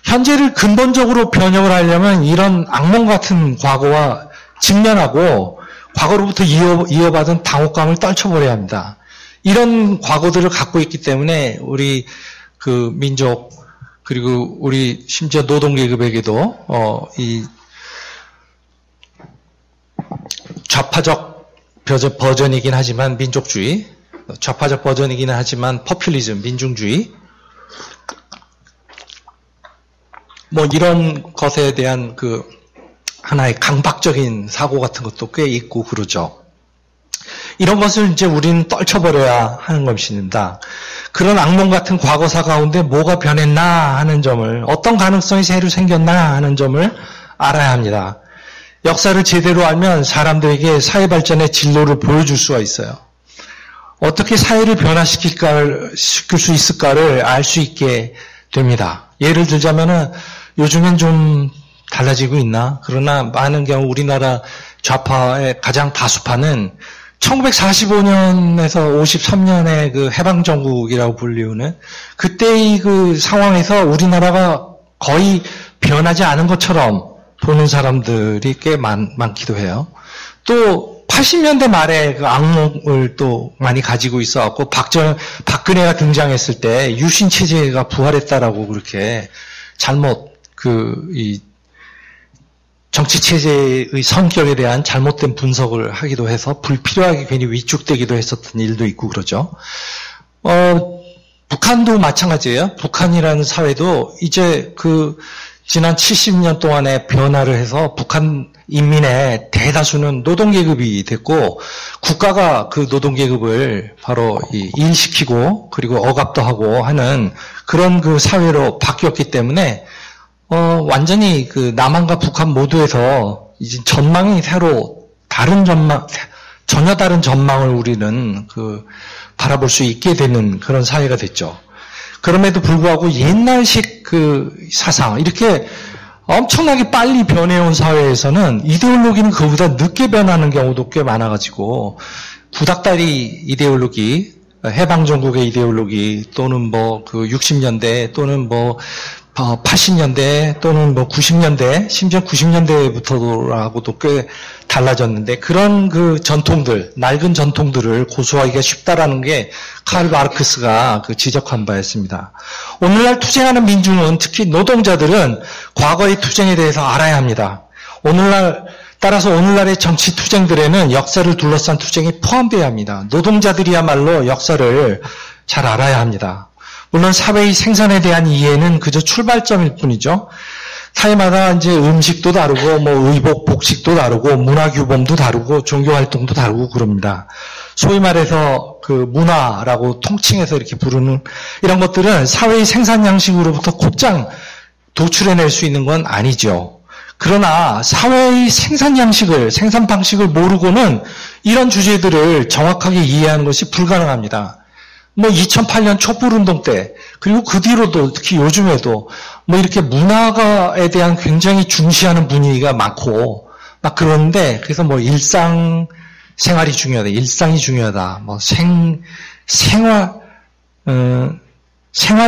현재를 근본적으로 변형을 하려면 이런 악몽 같은 과거와 직면하고, 과거로부터 이어받은 당혹감을 떨쳐버려야 합니다. 이런 과거들을 갖고 있기 때문에 우리 민족, 그리고 우리 심지어 노동계급에게도 이 좌파적 버전이긴 하지만 민족주의, 좌파적 버전이긴 하지만 포퓰리즘, 민중주의, 뭐 이런 것에 대한 그 하나의 강박적인 사고 같은 것도 꽤 있고 그러죠. 이런 것을 이제 우리는 떨쳐버려야 하는 것입니다. 그런 악몽 같은 과거사 가운데 뭐가 변했나 하는 점을, 어떤 가능성이 새로 생겼나 하는 점을 알아야 합니다. 역사를 제대로 알면 사람들에게 사회 발전의 진로를 보여줄 수가 있어요. 어떻게 사회를 변화시킬 수 있을까를 알 수 있게 됩니다. 예를 들자면은 요즘엔 좀 달라지고 있나? 그러나 많은 경우 우리나라 좌파의 가장 다수파는 1945년에서 53년의 그 해방정국이라고 불리우는 그때의 그 상황에서 우리나라가 거의 변하지 않은 것처럼 보는 사람들이 꽤 많기도 해요. 또 80년대 말에 그 악몽을 또 많이 가지고 있어갖고 박근혜가 등장했을 때 유신 체제가 부활했다라고 그렇게 잘못 이 정치 체제의 성격에 대한 잘못된 분석을 하기도 해서 불필요하게 괜히 위축되기도 했었던 일도 있고 그러죠. 북한도 마찬가지예요. 북한이라는 사회도 이제 지난 70년 동안의 변화를 해서 북한 인민의 대다수는 노동계급이 됐고 국가가 그 노동계급을 바로 일시키고 그리고 억압도 하고 하는 그런 그 사회로 바뀌었기 때문에 완전히 그 남한과 북한 모두에서 이제 전망이 새로 전혀 다른 전망을 우리는 바라볼 수 있게 되는 그런 사회가 됐죠. 그럼에도 불구하고 옛날식 그 사상, 이렇게 엄청나게 빨리 변해온 사회에서는 이데올로기는 그보다 늦게 변하는 경우도 꽤 많아가지고, 구닥다리 이데올로기, 해방정국의 이데올로기, 또는 60년대, 또는 80년대, 또는 90년대, 심지어 90년대부터라고도 꽤 달라졌는데, 그런 그 전통들, 낡은 전통들을 고수하기가 쉽다라는 게 카를 마르크스가 지적한 바였습니다. 오늘날 투쟁하는 민중은, 특히 노동자들은 과거의 투쟁에 대해서 알아야 합니다. 따라서 오늘날의 정치 투쟁들에는 역사를 둘러싼 투쟁이 포함되어야 합니다. 노동자들이야말로 역사를 잘 알아야 합니다. 물론 사회의 생산에 대한 이해는 그저 출발점일 뿐이죠. 사회마다 이제 음식도 다르고, 의복, 복식도 다르고, 문화규범도 다르고, 종교활동도 다르고 그럽니다. 소위 말해서 그 문화라고 통칭해서 이렇게 부르는 이런 것들은 사회의 생산 양식으로부터 곧장 도출해낼 수 있는 건 아니죠. 그러나 사회의 생산 방식을 모르고는 이런 주제들을 정확하게 이해하는 것이 불가능합니다. 2008년 촛불운동 때, 그리고 그 뒤로도, 특히 요즘에도, 이렇게 문화에 대한 굉장히 중시하는 분위기가 많고, 막 그러는데, 그래서 생활이 중요하다, 일상이 중요하다, 생활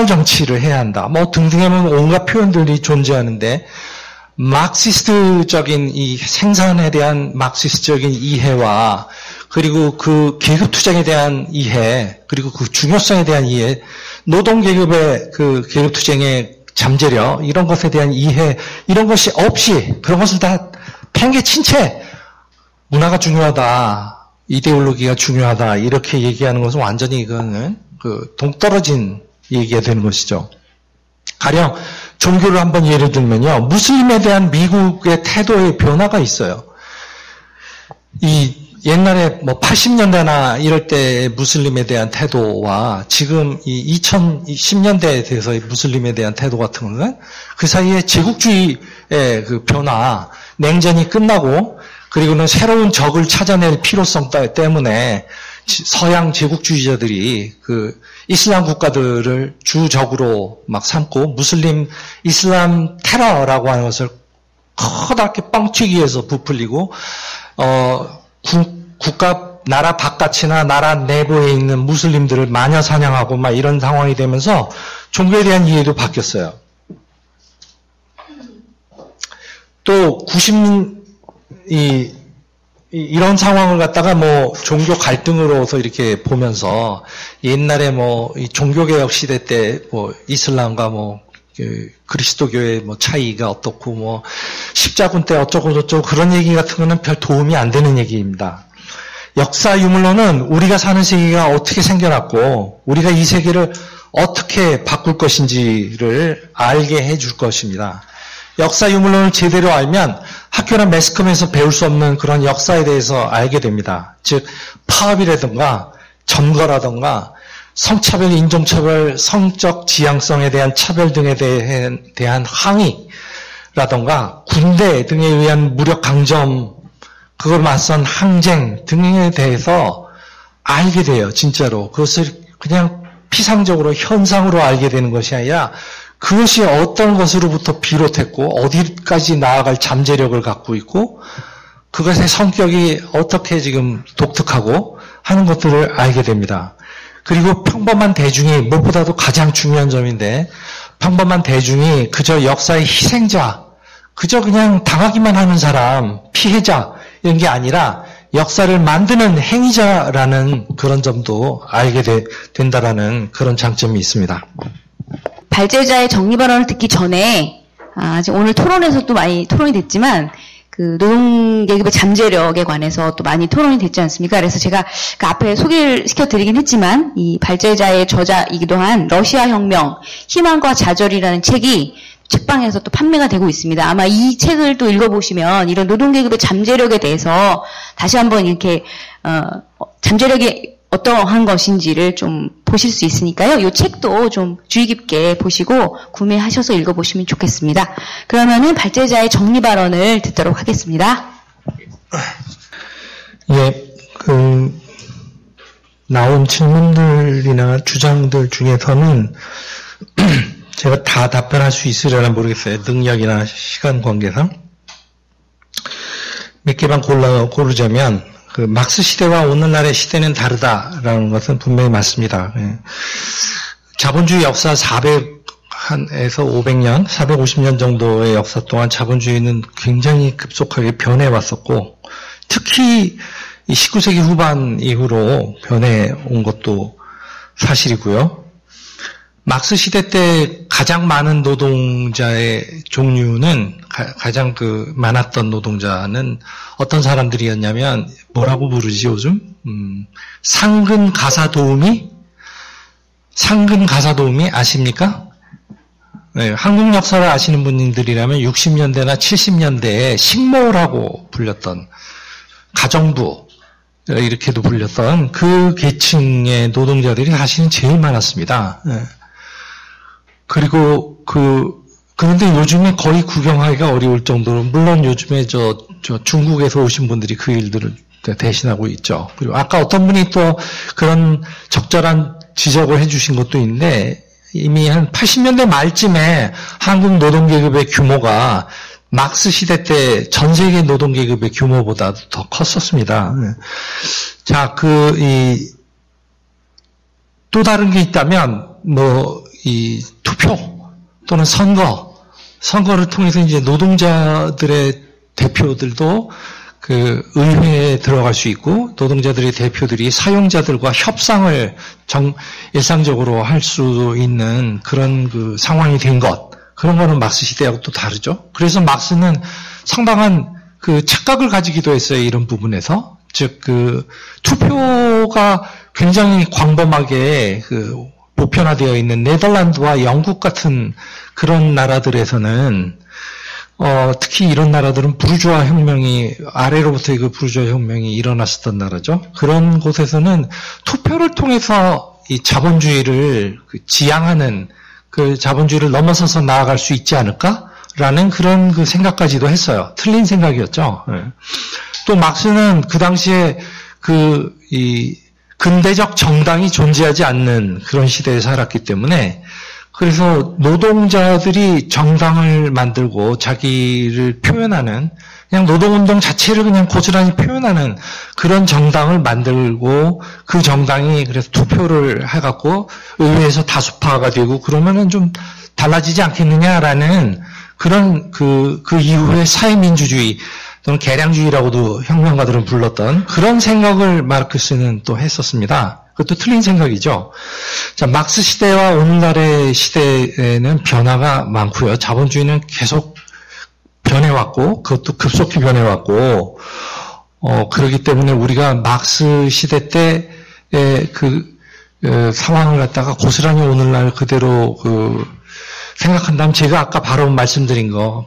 정치를 해야 한다, 등등의 온갖 표현들이 존재하는데, 마크시스트적인 이 생산에 대한 마크시스트적인 이해와 그리고 그 계급 투쟁에 대한 이해, 그리고 그 중요성에 대한 이해, 노동계급의 그 계급 투쟁의 잠재력, 이런 것에 대한 이해, 이런 것이 없이 그런 것을 다 팽개친 채 문화가 중요하다, 이데올로기가 중요하다, 이렇게 얘기하는 것은 완전히 이거는 동떨어진 얘기가 되는 것이죠. 가령 종교를 한번 예를 들면요, 무슬림에 대한 미국의 태도의 변화가 있어요. 옛날에 80년대나 이럴 때 무슬림에 대한 태도와 지금 2010년대에 대해서의 무슬림에 대한 태도 같은 거는 그 사이에 제국주의의 그 변화, 냉전이 끝나고 그리고는 새로운 적을 찾아낼 필요성 때문에 서양 제국주의자들이 그 이슬람 국가들을 주적으로 막 삼고 무슬림 이슬람 테러라고 하는 것을 커다랗게 뻥튀기 위해서 부풀리고 나라 바깥이나 나라 내부에 있는 무슬림들을 마녀 사냥하고 막 이런 상황이 되면서 종교에 대한 이해도 바뀌었어요. 또 이런 상황을 갖다가 종교 갈등으로서 이렇게 보면서 옛날에 이 종교개혁 시대 때 이슬람과 그리스도교의 뭐 차이가 어떻고 뭐 십자군 때 어쩌고 저쩌고 그런 얘기 같은 거는 별 도움이 안 되는 얘기입니다. 역사 유물론은 우리가 사는 세계가 어떻게 생겨났고 우리가 이 세계를 어떻게 바꿀 것인지를 알게 해줄 것입니다. 역사 유물론을 제대로 알면 학교나 매스컴에서 배울 수 없는 그런 역사에 대해서 알게 됩니다. 즉 파업이라든가 점거라든가 성차별, 인종차별, 성적 지향성에 대한 차별 등에 대한 항의라든가 군대 등에 의한 무력 강점, 그걸 맞선 항쟁 등에 대해서 알게 돼요. 진짜로. 그것을 그냥 피상적으로 현상으로 알게 되는 것이 아니라 그것이 어떤 것으로부터 비롯했고 어디까지 나아갈 잠재력을 갖고 있고 그것의 성격이 어떻게 지금 독특하고 하는 것들을 알게 됩니다. 그리고 평범한 대중이 무엇보다도 가장 중요한 점인데 평범한 대중이 그저 역사의 희생자, 그저 그냥 당하기만 하는 사람, 피해자 이런 게 아니라 역사를 만드는 행위자라는 그런 점도 알게 된다라는 그런 장점이 있습니다. 발제자의 정리 발언을 듣기 전에 지금 오늘 토론에서도 많이 토론이 됐지만 그 노동계급의 잠재력에 관해서 또 많이 토론이 됐지 않습니까? 그래서 제가 그 앞에 소개를 시켜드리긴 했지만 이 발제자의 저자이기도 한 러시아 혁명, 희망과 좌절이라는 책이 책방에서 또 판매가 되고 있습니다. 아마 이 책을 또 읽어보시면 이런 노동계급의 잠재력에 대해서 다시 한번 이렇게 잠재력이 어떠한 것인지를 좀 보실 수 있으니까요. 이 책도 좀 주의 깊게 보시고 구매하셔서 읽어보시면 좋겠습니다. 그러면은 발제자의 정리 발언을 듣도록 하겠습니다. 예, 나온 질문들이나 주장들 중에서는 제가 다 답변할 수 있으려나 모르겠어요. 능력이나 시간 관계상. 몇 개만 고르자면, 막스 시대와 오늘날의 시대는 다르다라는 것은 분명히 맞습니다. 예. 자본주의 역사 400에서 500년, 450년 정도의 역사 동안 자본주의는 굉장히 급속하게 변해왔었고, 특히 19세기 후반 이후로 변해온 것도 사실이고요. 막스 시대 때 가장 많은 노동자의 종류는 가장 많았던 노동자는 어떤 사람들이었냐면 뭐라고 부르지 요즘? 상근 가사 도우미 아십니까? 네, 한국 역사를 아시는 분들이라면 60년대나 70년대에 식모라고 불렸던 가정부 이렇게도 불렸던 그 계층의 노동자들이 사실은 제일 많았습니다. 네. 그리고 그런데 요즘에 거의 구경하기가 어려울 정도로, 물론 요즘에 저 중국에서 오신 분들이 그 일들을 대신하고 있죠. 그리고 아까 어떤 분이 또 그런 적절한 지적을 해주신 것도 있는데, 이미 한 80년대 말쯤에 한국 노동계급의 규모가 막스 시대 때 전 세계 노동계급의 규모보다 더 컸었습니다. 자, 또 다른 게 있다면, 이 투표 또는 선거를 통해서 이제 노동자들의 대표들도 그 의회에 들어갈 수 있고 노동자들의 대표들이 사용자들과 협상을 일상적으로 할 수 있는 그런 그 상황이 된 것, 그런 거는 막스 시대하고 또 다르죠. 그래서 막스는 상당한 그 착각을 가지기도 했어요. 이런 부분에서. 즉 투표가 굉장히 광범하게 보편화되어 있는 네덜란드와 영국 같은 그런 나라들에서는 특히 이런 나라들은 부르주아 혁명이 아래로부터 부르주아 혁명이 일어났었던 나라죠. 그런 곳에서는 투표를 통해서 이 자본주의를 지향하는 그 자본주의를 넘어서서 나아갈 수 있지 않을까라는 그런 그 생각까지도 했어요. 틀린 생각이었죠. 또 막스는 그 당시에 근대적 정당이 존재하지 않는 그런 시대에 살았기 때문에, 그래서 노동자들이 정당을 만들고 자기를 표현하는, 그냥 노동운동 자체를 그냥 고스란히 표현하는 그런 정당을 만들고, 그 정당이 그래서 투표를 해갖고 의회에서 다수파가 되고 그러면은 좀 달라지지 않겠느냐라는 그런 그 이후의 사회민주주의, 또는 계량주의라고도 혁명가들은 불렀던 그런 생각을 마르크스는 또 했었습니다. 그것도 틀린 생각이죠. 자, 막스 시대와 오늘날의 시대에는 변화가 많고요. 자본주의는 계속 변해왔고, 그것도 급속히 변해왔고, 그렇기 때문에 우리가 막스 시대 때의 상황을 갖다가 고스란히 오늘날 그대로 생각한다면 제가 아까 바로 말씀드린 거,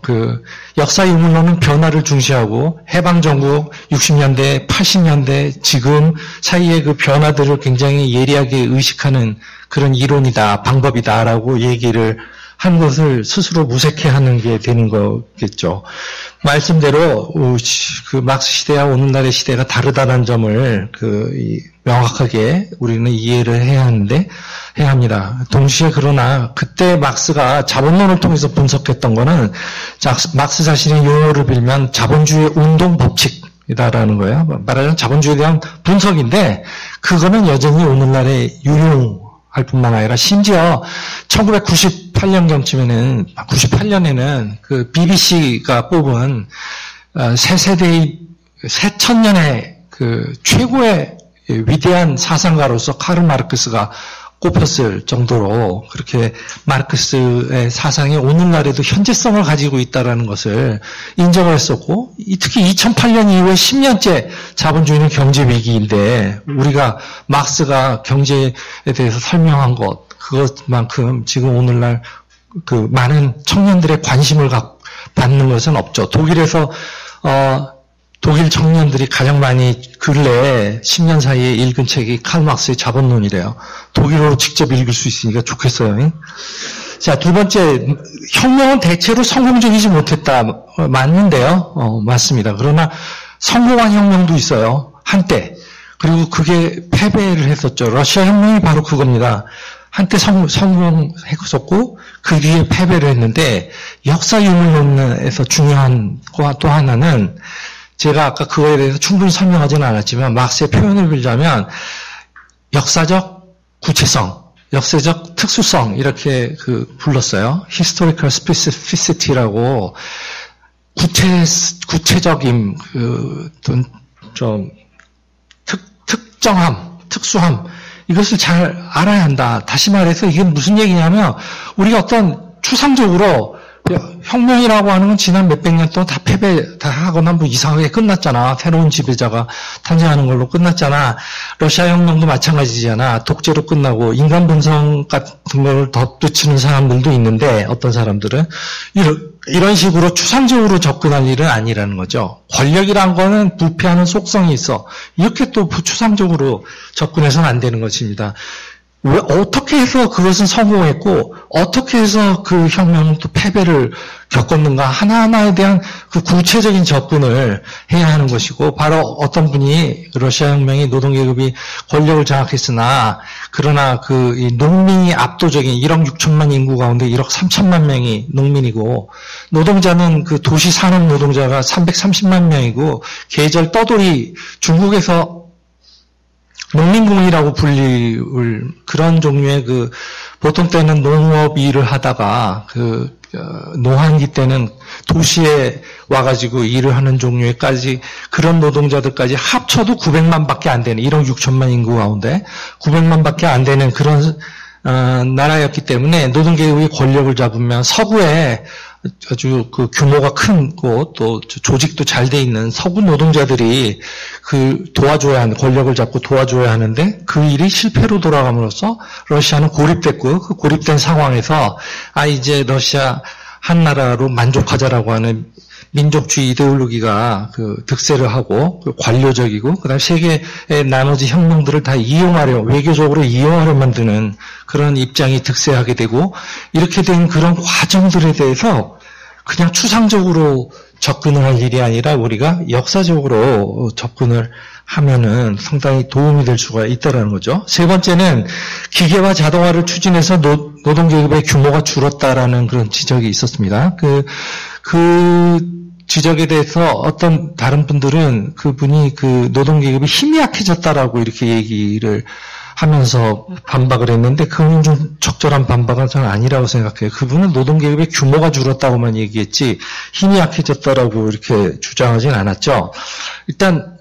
역사 유물론은 변화를 중시하고 해방정국 60년대, 80년대 지금 사이의 그 변화들을 굉장히 예리하게 의식하는 그런 이론이다, 방법이다라고 얘기를 한 것을 스스로 무색해하는 게 되는 거겠죠. 말씀대로 그 막스 시대와 오늘날의 시대가 다르다는 점을 명확하게 우리는 이해를 해야 합니다. 동시에 그러나 그때 막스가 자본론을 통해서 분석했던 거는 막스 자신의 용어를 빌면 자본주의 운동 법칙이다라는 거예요. 말하자면 자본주의에 대한 분석인데 그거는 여전히 오늘날에 유용할 뿐만 아니라 심지어 1998년경쯤에는 98년에는 그 BBC가 뽑은 새천년의 그 최고의 위대한 사상가로서 카르 마르크스가 꼽혔을 정도로 그렇게 마르크스의 사상이 오늘날에도 현재성을 가지고 있다는 것을 인정을 했었고, 특히 2008년 이후에 10년째 자본주의는 경제 위기인데 우리가 막스가 경제에 대해서 설명한 것, 그것만큼 지금 오늘날 그 많은 청년들의 관심을 받는 것은 없죠. 독일에서 독일 청년들이 가장 많이 근래 10년 사이에 읽은 책이 칼 막스의 자본론이래요. 독일어로 직접 읽을 수 있으니까 좋겠어요. 자, 두 번째, 혁명은 대체로 성공적이지 못했다. 맞는데요. 맞습니다. 그러나 성공한 혁명도 있어요. 한때. 그리고 그게 패배를 했었죠. 러시아 혁명이 바로 그겁니다. 한때 성공했었고 그 뒤에 패배를 했는데, 역사 유물론에서 중요한 거 또 하나는, 제가 아까 그거에 대해서 충분히 설명하지는 않았지만 막스의 표현을 빌자면 역사적 구체성, 역사적 특수성 이렇게 불렀어요. Historical Specificity라고 구체적임, 좀 특정함, 특수함, 이것을 잘 알아야 한다. 다시 말해서 이게 무슨 얘기냐면 우리가 어떤 추상적으로 혁명이라고 하는 건 지난 몇백 년 동안 다 패배 다 하거나 뭐 이상하게 끝났잖아. 새로운 지배자가 탄생하는 걸로 끝났잖아. 러시아 혁명도 마찬가지잖아. 독재로 끝나고 인간 본성 같은 걸 덧붙이는 사람들도 있는데, 어떤 사람들은 이런 식으로 추상적으로 접근할 일은 아니라는 거죠. 권력이란 거는 부패하는 속성이 있어. 이렇게 또 추상적으로 접근해서는 안 되는 것입니다. 왜 어떻게 해서 그것은 성공했고 어떻게 해서 그 혁명은 또 패배를 겪었는가, 하나하나에 대한 그 구체적인 접근을 해야 하는 것이고, 바로 어떤 분이 러시아 혁명이 노동계급이 권력을 장악했으나 그러나 이 농민이 압도적인 1억 6천만 인구 가운데 1억 3천만 명이 농민이고, 노동자는 그 도시 산업 노동자가 330만 명이고, 계절 떠돌이 중국에서 농민공이라고 불리울 그런 종류의 보통 때는 농업 일을 하다가 노한기 때는 도시에 와가지고 일을 하는 종류에까지 그런 노동자들까지 합쳐도 900만 밖에 안 되는, 1억 6천만 인구 가운데 900만 밖에 안 되는 그런 나라였기 때문에 노동계급이 권력을 잡으면 서구에 아주 규모가 크고 또 조직도 잘 돼 있는 서구 노동자들이 도와줘야 하는, 권력을 잡고 도와줘야 하는데 그 일이 실패로 돌아감으로써 러시아는 고립됐고, 그 고립된 상황에서 이제 러시아 한 나라로 만족하자라고 하는 민족주의 이데올로기가 득세를 하고 관료적이고, 그다음 세계의 나머지 혁명들을 다 외교적으로 이용하려 만드는 그런 입장이 득세하게 되고, 이렇게 된 그런 과정들에 대해서 그냥 추상적으로 접근을 할 일이 아니라 우리가 역사적으로 접근을 하면은 상당히 도움이 될 수가 있다는 거죠. 세 번째는 기계와 자동화를 추진해서 노동계급의 규모가 줄었다라는 그런 지적이 있었습니다. 그 지적에 대해서 어떤 다른 분들은 그분이 노동계급이 힘이 약해졌다라고 이렇게 얘기를 하면서 반박을 했는데 그건 좀 적절한 반박은 저는 아니라고 생각해요. 그분은 노동계급의 규모가 줄었다고만 얘기했지 힘이 약해졌다라고 이렇게 주장하진 않았죠. 일단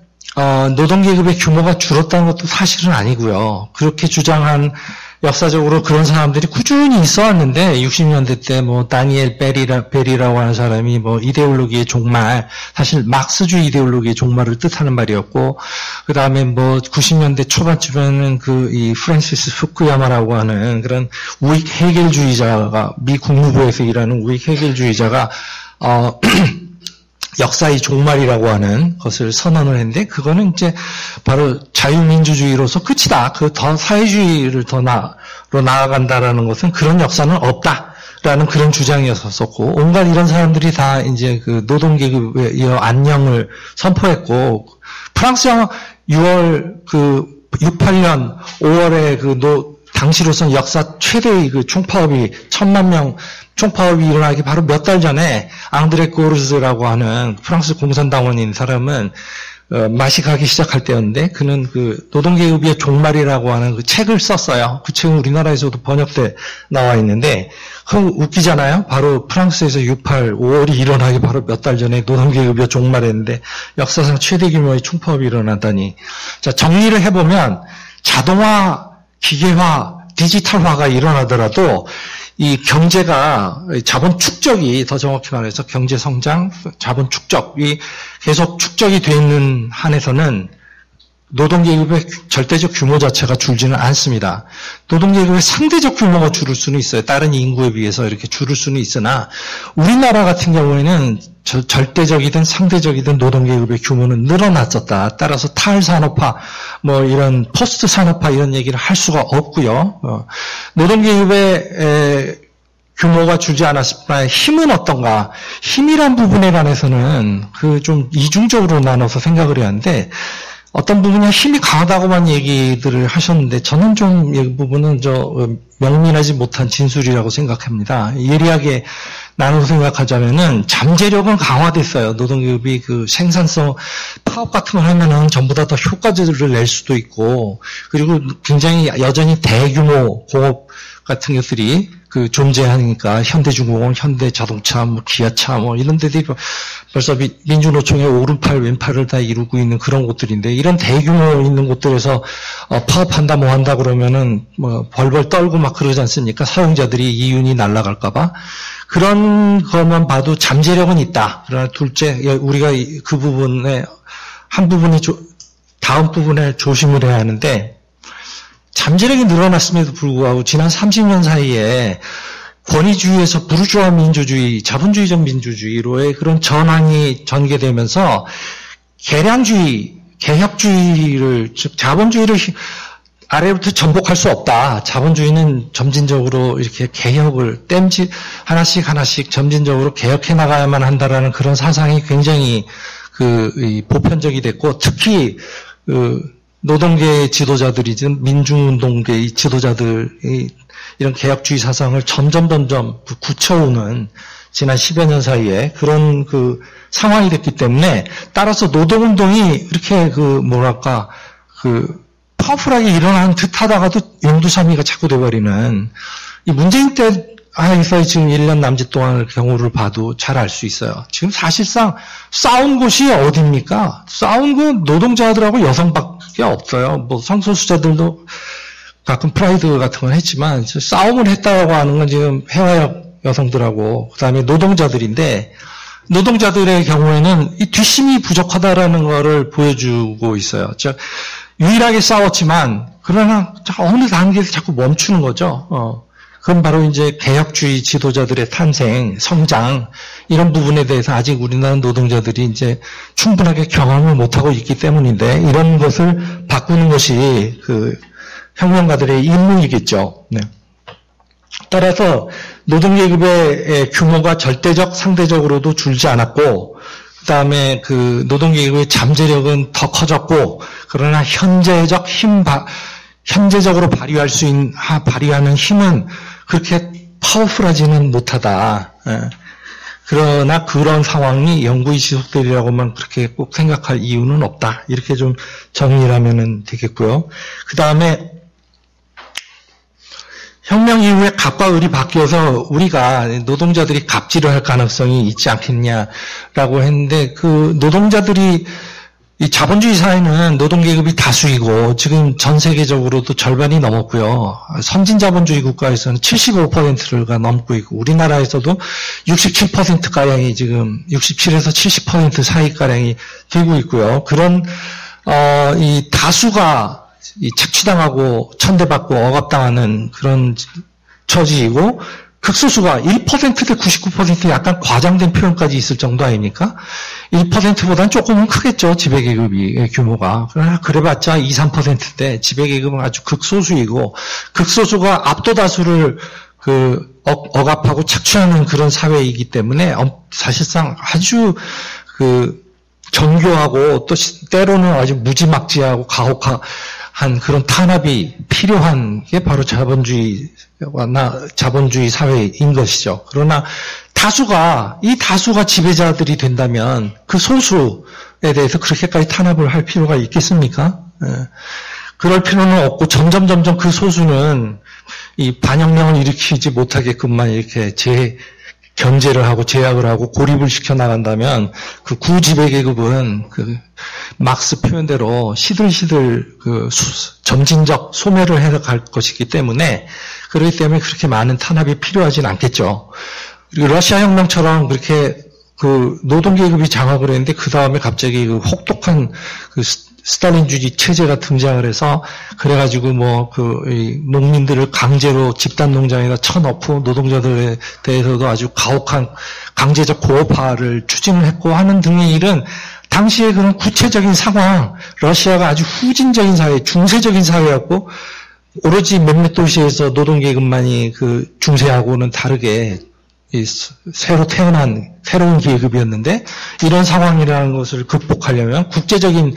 노동계급의 규모가 줄었다는 것도 사실은 아니고요. 그렇게 주장한 역사적으로 그런 사람들이 꾸준히 있어 왔는데 60년대 때 뭐 다니엘 베리라고 하는 사람이 뭐 이데올로기의 종말, 사실 막스주의 이데올로기의 종말을 뜻하는 말이었고, 그 다음에 뭐 90년대 초반쯤에는 이 프랜시스 후쿠야마라고 하는 그런 우익 해결주의자가, 미 국무부에서 일하는 우익 해결주의자가 역사의 종말이라고 하는 것을 선언을 했는데, 그거는 이제 바로 자유민주주의로서 끝이다. 더 사회주의를 더 나아간다라는 것은 그런 역사는 없다라는 그런 주장이었었고, 온갖 이런 사람들이 다 이제 그 노동계급의 안녕을 선포했고, 프랑스가 68년 5월에 당시로선 역사 최대의 그 총파업이 1000만 명 총파업이 일어나기 바로 몇 달 전에 앙드레 고르즈라고 하는 프랑스 공산당원인 사람은 맛이 가기 시작할 때였는데, 그는 그 노동계급의 종말이라고 하는 그 책을 썼어요. 그 책은 우리나라에서도 번역돼 나와 있는데, 웃기잖아요. 바로 프랑스에서 5월이 일어나기 바로 몇 달 전에 노동계급의 종말했는데 역사상 최대 규모의 총파업이 일어났다니. 자, 정리를 해보면 자동화, 기계화, 디지털화가 일어나더라도 이 경제가 자본 축적이, 더 정확히 말해서 경제 성장, 자본 축적이 계속 축적이 돼 있는 한에서는 노동계급의 절대적 규모 자체가 줄지는 않습니다. 노동계급의 상대적 규모가 줄을 수는 있어요. 다른 인구에 비해서 이렇게 줄을 수는 있으나 우리나라 같은 경우에는 절대적이든 상대적이든 노동계급의 규모는 늘어났었다. 따라서 탈산업화, 뭐 이런 포스트 산업화 이런 얘기를 할 수가 없고요. 노동계급의 규모가 줄지 않았을 뿐 힘은 어떤가? 힘이란 부분에 관해서는 좀 이중적으로 나눠서 생각을 해야 하는데, 어떤 부분이 힘이 강하다고만 얘기들을 하셨는데, 저는 좀 이 부분은 명민하지 못한 진술이라고 생각합니다. 예리하게 나눠서 생각하자면은 잠재력은 강화됐어요. 노동계급이 그 생산성 파업 같은 걸 하면은 전부 다 더 효과들을 낼 수도 있고, 그리고 굉장히 여전히 대규모 공업 같은 것들이 존재하니까 현대중공업, 현대자동차, 기아차 이런 데들이 벌써 민주노총의 오른팔 왼팔을 다 이루고 있는 그런 곳들인데, 이런 대규모 있는 곳들에서 파업한다 한다 그러면은 벌벌 떨고 막 그러지 않습니까? 사용자들이 이윤이 날아갈까봐. 그런 것만 봐도 잠재력은 있다. 그러나 둘째, 우리가 그 부분에 한 부분이 다음 부분에 조심을 해야 하는데, 잠재력이 늘어났음에도 불구하고 지난 30년 사이에 권위주의에서 부르주아 민주주의, 자본주의적 민주주의로의 그런 전환이 전개되면서 계량주의, 개혁주의를, 즉 자본주의를 아래부터 전복할 수 없다. 자본주의는 점진적으로 이렇게 개혁을 하나씩 점진적으로 개혁해 나가야만 한다라는 그런 사상이 굉장히 보편적이 됐고, 특히 노동계 지도자들이든 민중운동계의 지도자들이 이런 개혁주의 사상을 점점 굳혀오는 지난 10여 년 사이에 그런 상황이 됐기 때문에, 따라서 노동운동이 이렇게 파워풀하게 일어나는 듯 하다가도 용두사미가 자꾸 돼버리는, 이 문재인 때 하에서 지금 1년 남짓 동안의 경우를 봐도 잘 알 수 있어요. 지금 사실상 싸운 곳이 어디입니까? 싸운 건 노동자들하고 여성밖에 없어요. 성소수자들도 가끔 프라이드 같은 건 했지만, 싸움을 했다고 하는 건 지금 해화역 여성들하고 그다음에 노동자들인데, 노동자들의 경우에는 이 뒷심이 부족하다라는 거를 보여주고 있어요. 즉 유일하게 싸웠지만, 그러나 어느 단계에서 자꾸 멈추는 거죠. 그건 바로 이제 개혁주의 지도자들의 탄생, 성장, 이런 부분에 대해서 아직 우리나라 노동자들이 이제 충분하게 경험을 못하고 있기 때문인데, 이런 것을 바꾸는 것이 혁명가들의 임무이겠죠. 네. 따라서 노동계급의 규모가 절대적, 상대적으로도 줄지 않았고, 그 다음에 노동계급의 잠재력은 더 커졌고, 그러나 현재적으로 발휘하는 힘은 그렇게 파워풀하지는 못하다. 그러나 그런 상황이 영구히 지속되리라고만 그렇게 꼭 생각할 이유는 없다. 이렇게 좀 정리를 하면 되겠고요. 그 다음에 혁명 이후에 갑과 을이 바뀌어서 우리가 노동자들이 갑질을 할 가능성이 있지 않겠냐라고 했는데 그 노동자들이 이 자본주의 사회는 노동계급이 다수이고 지금 전 세계적으로도 절반이 넘었고요. 선진 자본주의 국가에서는 75%가 넘고 있고 우리나라에서도 67%가량이 지금 67에서 70% 사이가량이 되고 있고요. 그런 이 다수가 이 착취당하고 천대받고 억압당하는 그런 처지이고 극소수가 1%대 99% 약간 과장된 표현까지 있을 정도 아닙니까? 1%보다는 조금은 크겠죠. 지배계급이 규모가. 그러나 그래봤자 2, 3%대 지배계급은 아주 극소수이고 극소수가 압도다수를 억압하고 착취하는 그런 사회이기 때문에 사실상 아주 정교하고 또 때로는 아주 무지막지하고 가혹한 그런 탄압이 필요한 게 바로 자본주의 사회인 것이죠. 그러나 이 다수가 지배자들이 된다면 그 소수에 대해서 그렇게까지 탄압을 할 필요가 있겠습니까? 그럴 필요는 없고 점점 그 소수는 이 반혁명을 일으키지 못하게끔만 이렇게 견제를 하고 제약을 하고 고립을 시켜 나간다면 그 구지배계급은 그 막스 표현대로 시들시들 점진적 소멸을 해갈 것이기 때문에 그렇기 때문에 그렇게 많은 탄압이 필요하진 않겠죠. 그리고 러시아 혁명처럼 그렇게 노동계급이 장악을 했는데 그 다음에 갑자기 혹독한 스탈린주의 체제가 등장을 해서 그래가지고 농민들을 강제로 집단 농장에다 쳐넣고 노동자들에 대해서도 아주 가혹한 강제적 고업화를 추진을 했고 하는 등의 일은 당시에 그런 구체적인 상황, 러시아가 아주 후진적인 사회, 중세적인 사회였고 오로지 몇몇 도시에서 노동계급만이 중세하고는 다르게 새로 태어난 새로운 계급이었는데 이런 상황이라는 것을 극복하려면 국제적인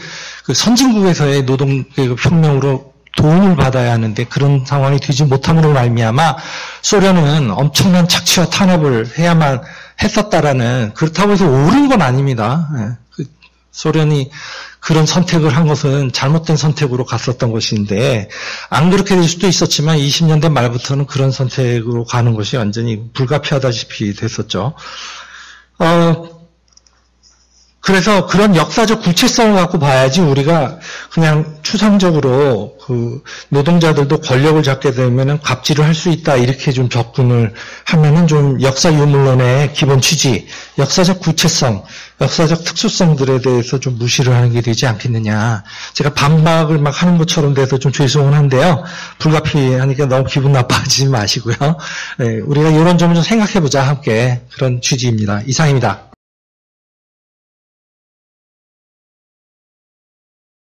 선진국에서의 노동계급 혁명으로 도움을 받아야 하는데 그런 상황이 되지 못함으로 말미암아 소련은 엄청난 착취와 탄압을 해야만 했었다라는 그렇다고 해서 옳은 건 아닙니다. 소련이 그런 선택을 한 것은 잘못된 선택으로 갔었던 것인데 안 그렇게 될 수도 있었지만 20년대 말부터는 그런 선택으로 가는 것이 완전히 불가피하다시피 됐었죠. 그래서 그런 역사적 구체성을 갖고 봐야지 우리가 그냥 추상적으로 노동자들도 권력을 잡게 되면은 갑질을 할 수 있다 이렇게 좀 접근을 하면은 좀 역사 유물론의 기본 취지, 역사적 구체성, 역사적 특수성들에 대해서 좀 무시를 하는 게 되지 않겠느냐. 제가 반박을 막 하는 것처럼 돼서 좀 죄송은 한데요. 불가피하니까 너무 기분 나빠하지 마시고요. 네, 우리가 이런 점을 좀 생각해보자 함께 그런 취지입니다. 이상입니다.